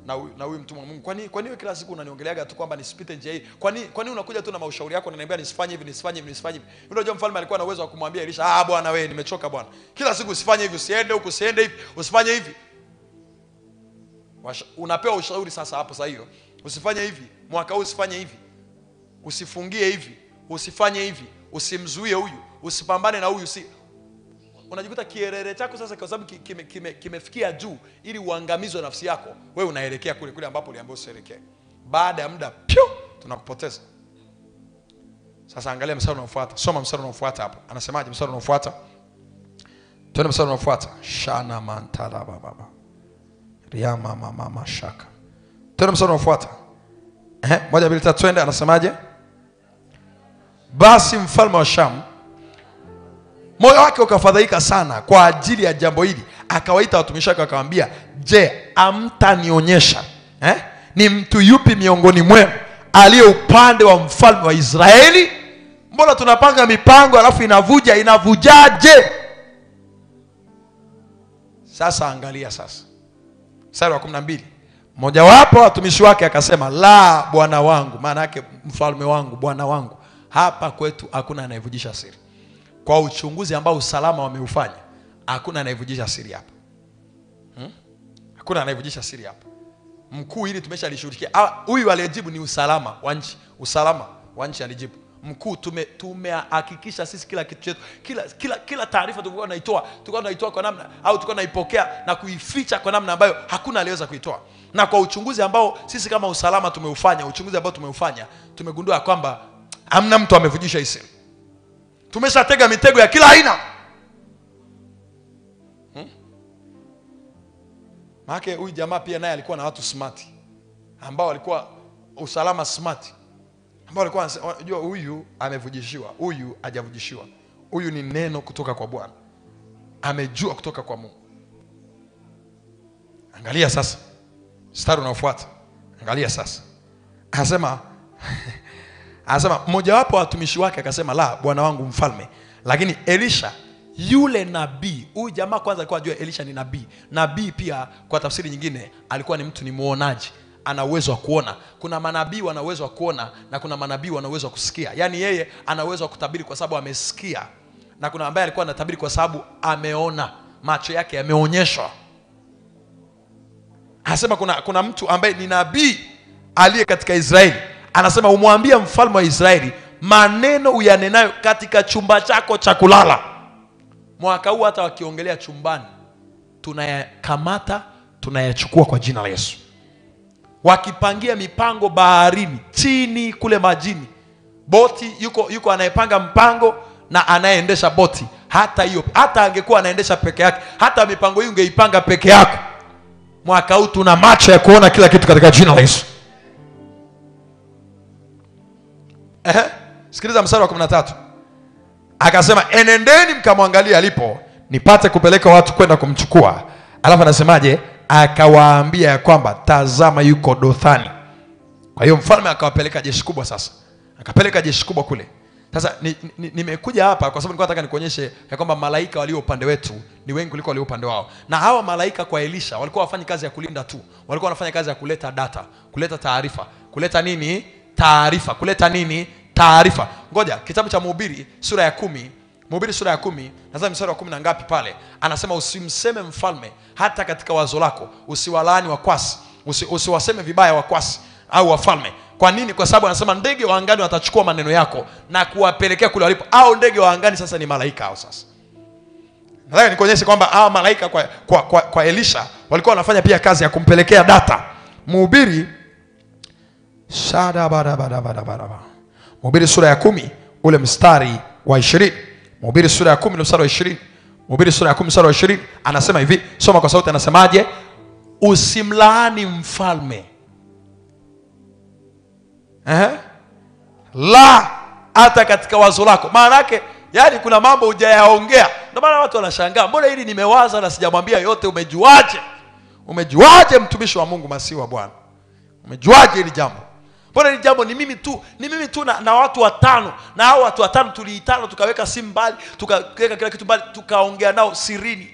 na huyu mtu wa Mungu. Kwa nini kila siku unaniongeleaga tu kwamba nisipite njia hii? Kwa nini unakuja tu na mashauri yako unaniambia nisifanye hivi? Unajua mfalme alikuwa na uwezo wa kumwambia Elisha, bwana wewe nimechoka bwana. Kila siku usifanye hivi, usiende huku, usiende hivi, usifanye hivi. Unapewa ushauri sasa hapo sasa hiyo. Usifanye hivi, mwaka huu usifanye hivi. Usifungie hivi, usifanye hivi, usimzuie huyu, usipambane na huyu, unajikuta kierere chako sasa kwa sababu kimefikia juu ili uangamizwe nafsi yako. Wewe unaelekea kule ambapo uliambiwa usielekee. Baada ya muda tunakupoteza. Sasa angalia mstari unaofuata. Soma mstari unaofuata hapo. Anasemaje mstari unaofuata? Twende mstari unaofuata. Shana mantala baba. Riyama mama shaka. Twende mstari unaofuata. 1 2 3 twende. Anasemaje? Basi mfalme wa Shamu moyo wake ukafadhaika sana kwa ajili ya jambo hili, akawaita watumishi wake akamwambia, je, amtanionyesha ni mtu yupi miongoni mwenu aliye upande wa mfalme wa Israeli? Mbona tunapanga mipango alafu inavujaje? Sasa angalia sasa. Mstari wa 12. Mmoja wapo watumishi wake akasema, la bwana wangu, maana yake mfalme wangu, bwana wangu, hapa kwetu hakuna anayevujisha siri. Kwa uchunguzi ambao usalama wameufanya, hakuna anayevujisha siri hapa. Hakuna anayevujisha siri hapa. Mkuu hili tumeshalishughulikia. Huyu aliyejibu ni usalama wa nchi. Usalama wa nchi alijibu. Mkuu tumehakikisha sisi kila kitu chetu, kila taarifa tulikuwa tunaitoa kwa namna, au tulikuwa tunaipokea na kuificha kwa namna ambayo hakuna aliyeweza kuitoa. Na kwa uchunguzi ambao sisi kama usalama tumeufanya, tumegundua kwamba hamna mtu amevujisha hii siri. Tumeshatega mitego ya kila aina. Maana huyu jamaa pia naye alikuwa na watu smart, ambao walikuwa usalama smart, ambao walikuwa unajua huyu amevujishiwa, huyu hajavujishiwa. Huyu ni neno kutoka kwa Bwana, amejua kutoka kwa Mungu. Angalia sasa mstari unaofuata. Angalia sasa. Anasema mmoja wapo watumishi wake akasema, la bwana wangu mfalme, lakini Elisha yule nabii. Huyu jamaa kwanza alikuwa anajua Elisha ni nabii. Nabii pia kwa tafsiri nyingine alikuwa ni mtu, ni muonaji, ana uwezo wa kuona. Kuna manabii wana uwezo wa kuona na kuna manabii wana uwezo wa kusikia. Yaani yeye ana uwezo wa kutabiri kwa sababu amesikia, na kuna ambaye alikuwa anatabiri kwa sababu ameona, macho yake yameonyeshwa. Anasema kuna mtu ambaye ni nabii aliye katika Israeli. Anasema umwambie mfalme wa Israeli maneno uyanenayo katika chumba chako cha kulala. Mwaka huu hata wakiongelea chumbani, tunayakamata, tunayachukua kwa jina la Yesu. Wakipangia mipango baharini, chini kule majini, boti, yuko anayepanga mpango na anayeendesha boti. Hata angekuwa anaendesha peke yake, hata mipango hii ungeipanga peke yako, mwaka huu tuna macho ya kuona kila kitu katika jina la Yesu. Sikiliza mstari wa 13. Akasema, enendeni mkamwangalia alipo, nipate kupeleka watu kwenda kumchukua. Alafu anasemaje? Akawaambia ya kwamba tazama yuko Dothani. Kwa hiyo mfalme akawapeleka jeshi kubwa. Sasa akapeleka jeshi kubwa kule. Sasa nimekuja hapa kwa sababu nilikuwa nataka nikuonyeshe ya kwamba malaika walio upande wetu ni wengi kuliko walio upande wao. Na hawa malaika kwa Elisha walikuwa wafanyi kazi ya kulinda tu, walikuwa wanafanya kazi ya kuleta data, kuleta taarifa. Kuleta nini? Taarifa. Kuleta nini? Taarifa. Ngoja, kitabu cha Mhubiri sura ya 10, Mhubiri sura ya 10, nadhani mstari wa 10 na ngapi pale, anasema usimseme mfalme hata katika wazo lako, usiwalaani wakwasi, usiwaseme vibaya wakwasi au wafalme. Kwa nini? Kwa sababu anasema ndege wa angani watachukua maneno yako na kuwapelekea kule walipo. Au ndege wa angani sasa ni malaika hao. Sasa nataka nikuonyeshe kwamba hawa malaika kwa Elisha walikuwa wanafanya pia kazi ya kumpelekea data. Mhubiri Mhubiri sura ya 10 ule mstari wa 20. Mhubiri sura ya 10 mstari wa 20. Mhubiri sura ya 10 mstari wa 20 anasema hivi, soma kwa sauti, anasemaje? Usimlaani mfalme la hata katika wazo lako. Maana yake yani kuna mambo hujayaongea. Ndio maana watu wanashangaa, mbona hili nimewaza na sijamwambia yote? Umejuaje mtumishi wa Mungu, masihi wa Bwana? Umejuaje hili jambo? Mbona hili jambo ni mimi tu na watu watano, na hao watu watano tuliitana, tukaweka simu mbali, tukaweka kila kitu mbali, tukaongea nao sirini.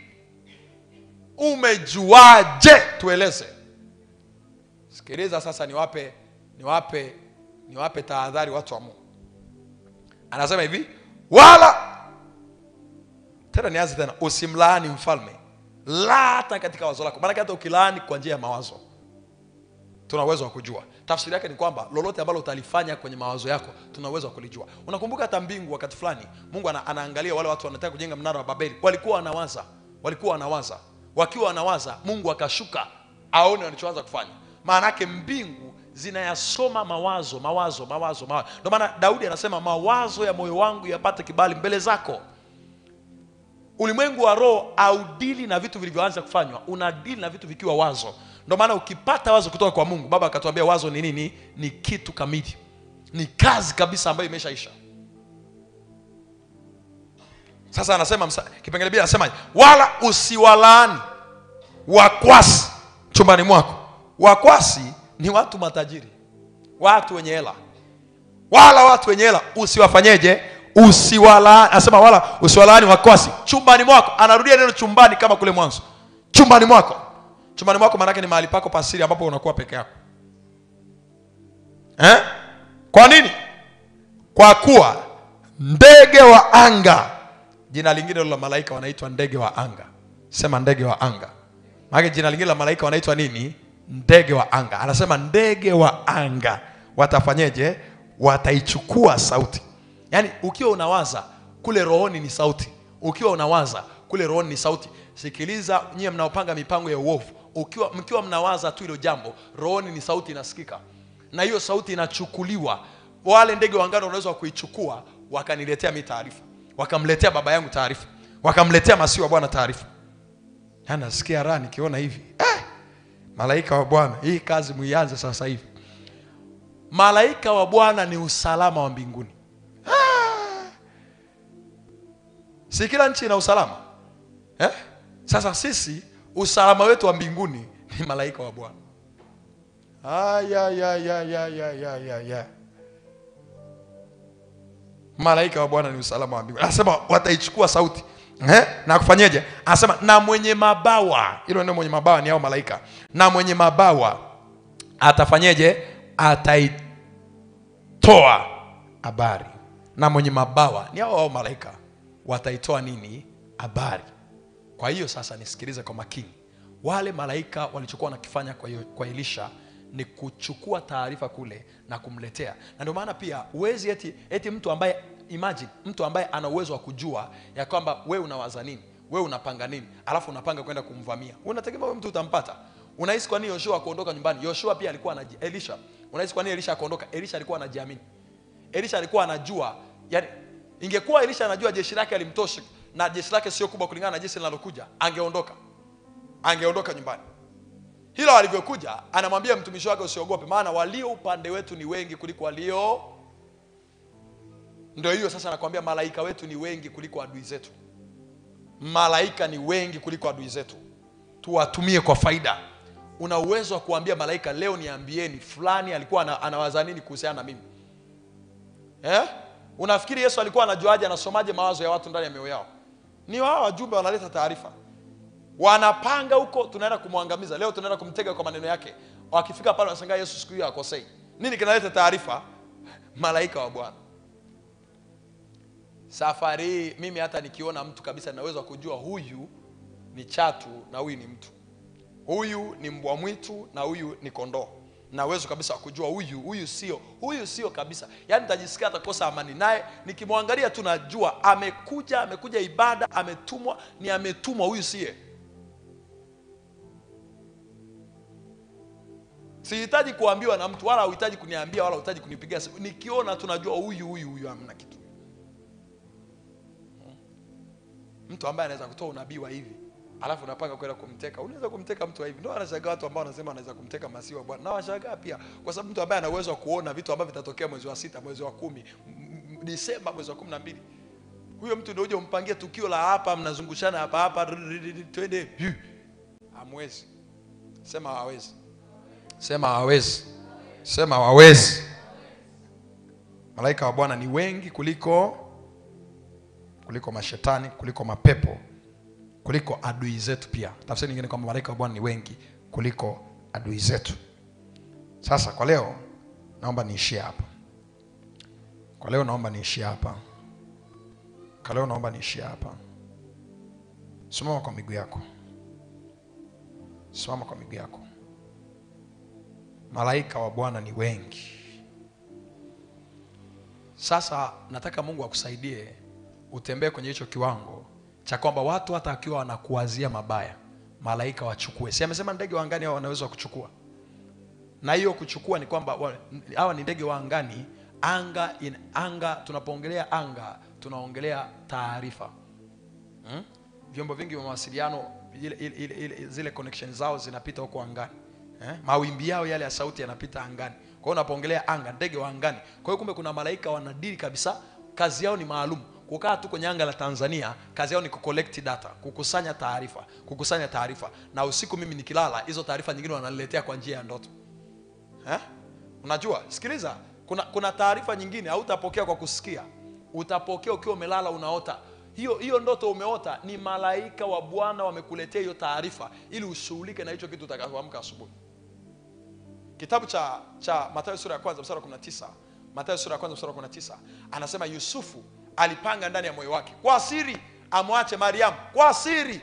Umejuaje? Tueleze. Sikiliza sasa, niwape tahadhari watu wa Mungu. Anasema hivi, wala tena nianze tena, usimlaani mfalme la hata katika wazo lako. Maana hata ukilaani kwa njia ya mawazo, tuna uwezo wa kujua. Tafsiri yake ni kwamba lolote ambalo utalifanya kwenye mawazo yako, tuna uwezo wa kulijua. Unakumbuka hata mbingu wakati fulani Mungu anaangalia wale watu wanataka kujenga mnara wa Babeli. Walikuwa wanawaza. Wakiwa wanawaza, Mungu akashuka aone walichoanza kufanya. Maana yake mbingu zinayasoma mawazo. Ndio maana Daudi anasema mawazo ya moyo wangu yapate kibali mbele zako. Ulimwengu wa roho audili na vitu vilivyoanza kufanywa, unadili na vitu vikiwa wazo. Ndio maana ukipata wazo kutoka kwa Mungu, Baba akatuambia wazo ni nini? Ni kitu kamili. Ni kazi kabisa ambayo imeshaisha. Sasa anasema kipengele bila anasema, wala usiwalaani wakwasi chumbani mwako. Wakwasi ni watu matajiri, watu wenye hela. Wala watu wenye hela usiwafanyeje? Usiwalaani. Anasema wala usiwalaani wakwasi chumbani mwako. Anarudia neno chumbani kama kule mwanzo. Chumbani mwako. Chumbani mwako maana yake ni mahali pako pasiri ambapo unakuwa peke yako. Kwa nini? Kwa kuwa ndege wa anga, jina lingine la malaika wanaitwa ndege wa anga. Sema ndege wa anga. Maana jina lingine la malaika wanaitwa nini? Ndege wa anga. Anasema ndege wa anga watafanyeje? Wataichukua sauti. Yaani ukiwa unawaza kule rohoni ni sauti. Ukiwa unawaza kule rohoni ni sauti. Sikiliza nyie mnaopanga mipango ya uovu. Mkiwa mnawaza tu hilo jambo, rohoni ni sauti inasikika. Na hiyo sauti inachukuliwa. Wale ndege wa angani wanaweza kuichukua, wakaniletea mimi taarifa. Wakamletea baba yangu taarifa. Wakamletea masihi wa Bwana taarifa. Nasikia raha nikiona hivi. Malaika wa Bwana, hii kazi muianze sasa hivi. Malaika wa Bwana ni usalama wa mbinguni. Si kila nchi ina usalama? Sasa sisi usalama wetu wa mbinguni ni malaika wa Bwana. Malaika wa Bwana ni usalama wa mbinguni. Anasema wataichukua sauti. Na kufanyeje? Anasema na mwenye mabawa. Hilo neno mwenye mabawa ni hao malaika. Na mwenye mabawa atafanyeje? Ataitoa habari. Na mwenye mabawa ni hao malaika. Wataitoa nini? Habari. Kwa hiyo sasa nisikilize kwa makini. Wale malaika walichokuwa wanakifanya kwa Elisha ni kuchukua taarifa kule na kumletea. Na ndio maana pia uwezi eti mtu ambaye, imagine mtu ambaye ana uwezo wa kujua ya kwamba wewe unawaza nini, wewe unapanga nini, alafu unapanga kwenda kumvamia. Unategemea wewe mtu utampata? Unahisi kwa nini Yoshua akaondoka nyumbani? Yoshua pia alikuwa Elisha. Unahisi kwa nini Elisha akaondoka? Elisha alikuwa anajiamini. Elisha alikuwa anajua, yani ingekuwa Elisha anajua jeshi lake alimtoshi na jeshi lake sio kubwa kulingana na jeshi linalokuja, angeondoka nyumbani. Hilo alivyokuja anamwambia mtumishi wake usiogope, maana walio upande wetu ni wengi kuliko walio. Ndio hiyo sasa anakuambia malaika wetu ni wengi kuliko adui zetu. Malaika ni wengi kuliko adui zetu. Tuwatumie kwa faida. Una uwezo wa kuambia malaika leo niambieni fulani alikuwa anawaza nini kuhusiana na mimi. Unafikiri Yesu alikuwa anajuaje, anasomaje mawazo ya watu ndani ya mioyo yao? Ni wao wajumbe wanaleta taarifa. Wanapanga huko, tunaenda kumwangamiza. Leo tunaenda kumtega kwa maneno yake. Wakifika pale wanashangaa Yesu siku hiyo akosei. Nini kinaleta taarifa? Malaika wa Bwana. Safari mimi hata nikiona mtu kabisa ninaweza kujua huyu ni chatu na huyu ni mtu. Huyu ni mbwa mwitu na huyu ni kondoo. Naweza kabisa kujua huyu sio kabisa. Yaani nitajisikia atakosa amani naye nikimwangalia tu, najua amekuja ibada, ametumwa huyu siye. Sihitaji kuambiwa na mtu, wala huhitaji kuniambia, wala huhitaji kunipigia. Nikiona tunajua huyu hamna kitu. Mtu ambaye anaweza kutoa unabii wa hivi, alafu unapanga kwenda kumteka. Unaweza kumteka mtu wa hivi. Ndio anashangaa watu ambao wanasema anaweza kumteka masiwa Bwana. Na washangaa pia kwa sababu mtu ambaye ana uwezo wa kuona vitu ambavyo vitatokea mwezi wa 6, mwezi wa 10, Disemba, mwezi wa 12. Huyo mtu ndio uje umpangie tukio la hapa, mnazungushana hapa twende. Hamwezi. Sema hawezi. Sema hawezi. Sema hawezi. Malaika wa Bwana ni wengi kuliko mashetani, kuliko mapepo, kuliko adui zetu pia. Tafsiri nyingine kwamba malaika wa Bwana ni wengi kuliko adui zetu. Sasa kwa leo naomba niishie hapa. Simama kwa miguu yako. Malaika wa Bwana ni wengi. Sasa nataka Mungu akusaidie utembee kwenye hicho kiwango cha kwamba watu hata akiwa wanakuwazia mabaya, malaika wachukue. Si amesema ndege wa angani hao wanaweza kuchukua. Na hiyo kuchukua ni kwamba hawa ni ndege wa angani. Anga tunapoongelea anga tunaongelea taarifa. Vyombo vingi vya mawasiliano zile connection zao zinapita huko angani. Mawimbi yao yale ya sauti yanapita angani. Kwa hiyo unapoongelea anga, ndege wa angani. Kwa hiyo kumbe kuna malaika wanadili kabisa, kazi yao ni maalum. Kukaa tu kwenye anga la Tanzania, kazi yao ni kucollect data, kukusanya taarifa. Na usiku mimi nikilala, hizo taarifa nyingine wananiletea kwa njia ya ndoto. Unajua, sikiliza, kuna taarifa nyingine hautapokea kwa kusikia. Utapokea ukiwa umelala unaota. Hiyo ndoto umeota ni malaika wa Bwana wamekuletea hiyo taarifa ili ushughulike na hicho kitu utakapoamka asubuhi. Kitabu cha Mathayo sura ya 1 mstari wa 19. Mathayo sura ya 1 mstari wa 19 anasema Yusufu alipanga ndani ya moyo wake kwa siri amwache Mariamu. Kwa siri.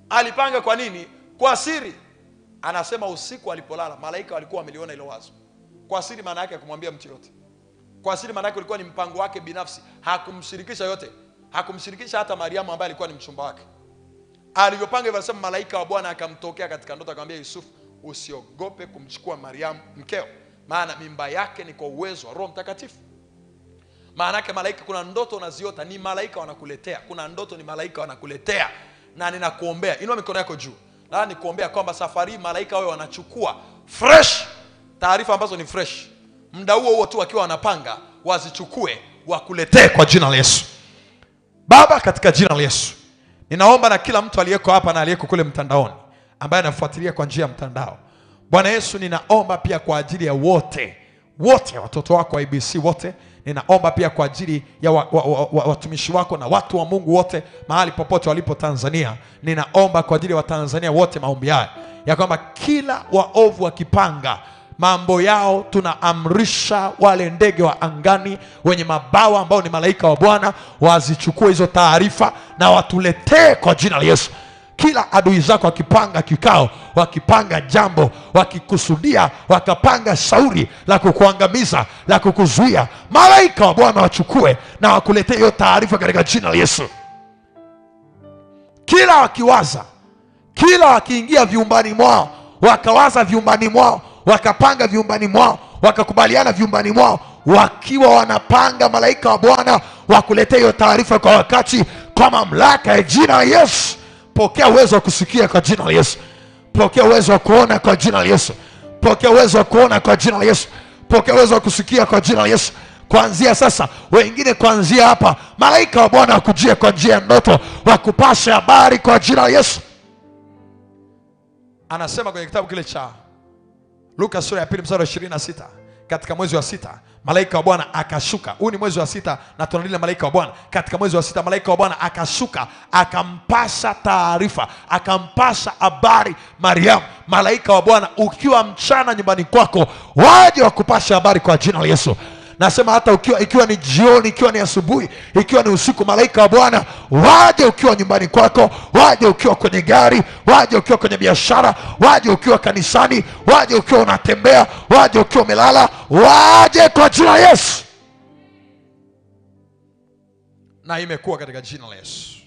Alipanga kwa nini? Kwa siri. Anasema usiku alipolala malaika walikuwa wameliona hilo wazo. Kwa siri maana yake kumwambia mtu yote. Kwa siri maana yake ulikuwa ni mpango wake binafsi. Hakumshirikisha yote. Hakumshirikisha hata Mariamu ambaye alikuwa ni mchumba wake. Alivyopanga hivyo anasema malaika wa Bwana akamtokea katika ndoto akamwambia Yusufu, usiogope kumchukua Mariamu mkeo, maana mimba yake ni kwa uwezo wa Roho Mtakatifu. Maana yake malaika, kuna ndoto unaziota ni malaika wanakuletea. Kuna ndoto ni malaika wanakuletea. Na ninakuombea, inua mikono yako juu. Na nikuombea kwamba safari malaika wao wanachukua fresh taarifa ambazo ni fresh. Muda huo tu wakiwa wanapanga wazichukue wakuletee kwa jina la Yesu. Baba, katika jina la Yesu, ninaomba na kila mtu aliyeko hapa na aliyeko kule mtandaoni ambaye anafuatilia kwa njia ya mtandao. Bwana Yesu, ninaomba pia kwa ajili ya wote watoto wako wa IBC wote. Ninaomba pia kwa ajili ya watumishi wako na watu wa Mungu wote mahali popote walipo Tanzania. Ninaomba kwa ajili ya Watanzania wote maombi haya ya kwamba kila waovu wakipanga mambo yao, tunaamrisha wale ndege wa angani wenye mabawa ambao ni malaika wa Bwana wazichukue hizo taarifa na watuletee kwa jina la Yesu. Kila adui zako wakipanga kikao, wakipanga jambo, wakikusudia, wakapanga shauri la kukuangamiza, la kukuzuia, malaika wa Bwana wachukue na wakuletee hiyo taarifa katika jina la Yesu. Kila wakiwaza, kila wakiingia vyumbani mwao, wakawaza vyumbani mwao, wakapanga vyumbani mwao, wakakubaliana vyumbani mwao, wakiwa wanapanga malaika wa Bwana wakuletea hiyo taarifa kwa wakati, kwa mamlaka ya jina la Yesu. Pokea uwezo wa kusikia kwa jina la Yesu. Pokea uwezo wa kuona kwa jina la Yesu. Pokea uwezo wa kuona kwa jina la Yesu. Pokea uwezo wa kusikia kwa jina la Yesu. Kuanzia sasa, wengine kuanzia hapa, malaika wa Bwana wakujie kwa njia ya ndoto, wakupashe habari kwa jina la Yesu. Anasema kwenye kitabu kile cha Luka sura ya 2 mstari wa 26, katika mwezi wa 6 malaika wa Bwana akashuka. Huu ni mwezi wa 6 na tunalile malaika wa Bwana. Katika mwezi wa 6 malaika wa Bwana akashuka, akampasha taarifa, akampasha habari Mariamu. Malaika wa Bwana ukiwa mchana nyumbani kwako, waje wakupasha habari kwa jina la Yesu. Nasema hata ikiwa ni jioni, ikiwa ni asubuhi, ikiwa ni usiku, malaika wa Bwana waje ukiwa nyumbani kwako, waje ukiwa kwenye gari, waje ukiwa kwenye biashara, waje ukiwa kanisani, waje ukiwa unatembea, waje ukiwa umelala, waje kwa jina la Yesu. Na imekuwa katika jina la Yesu.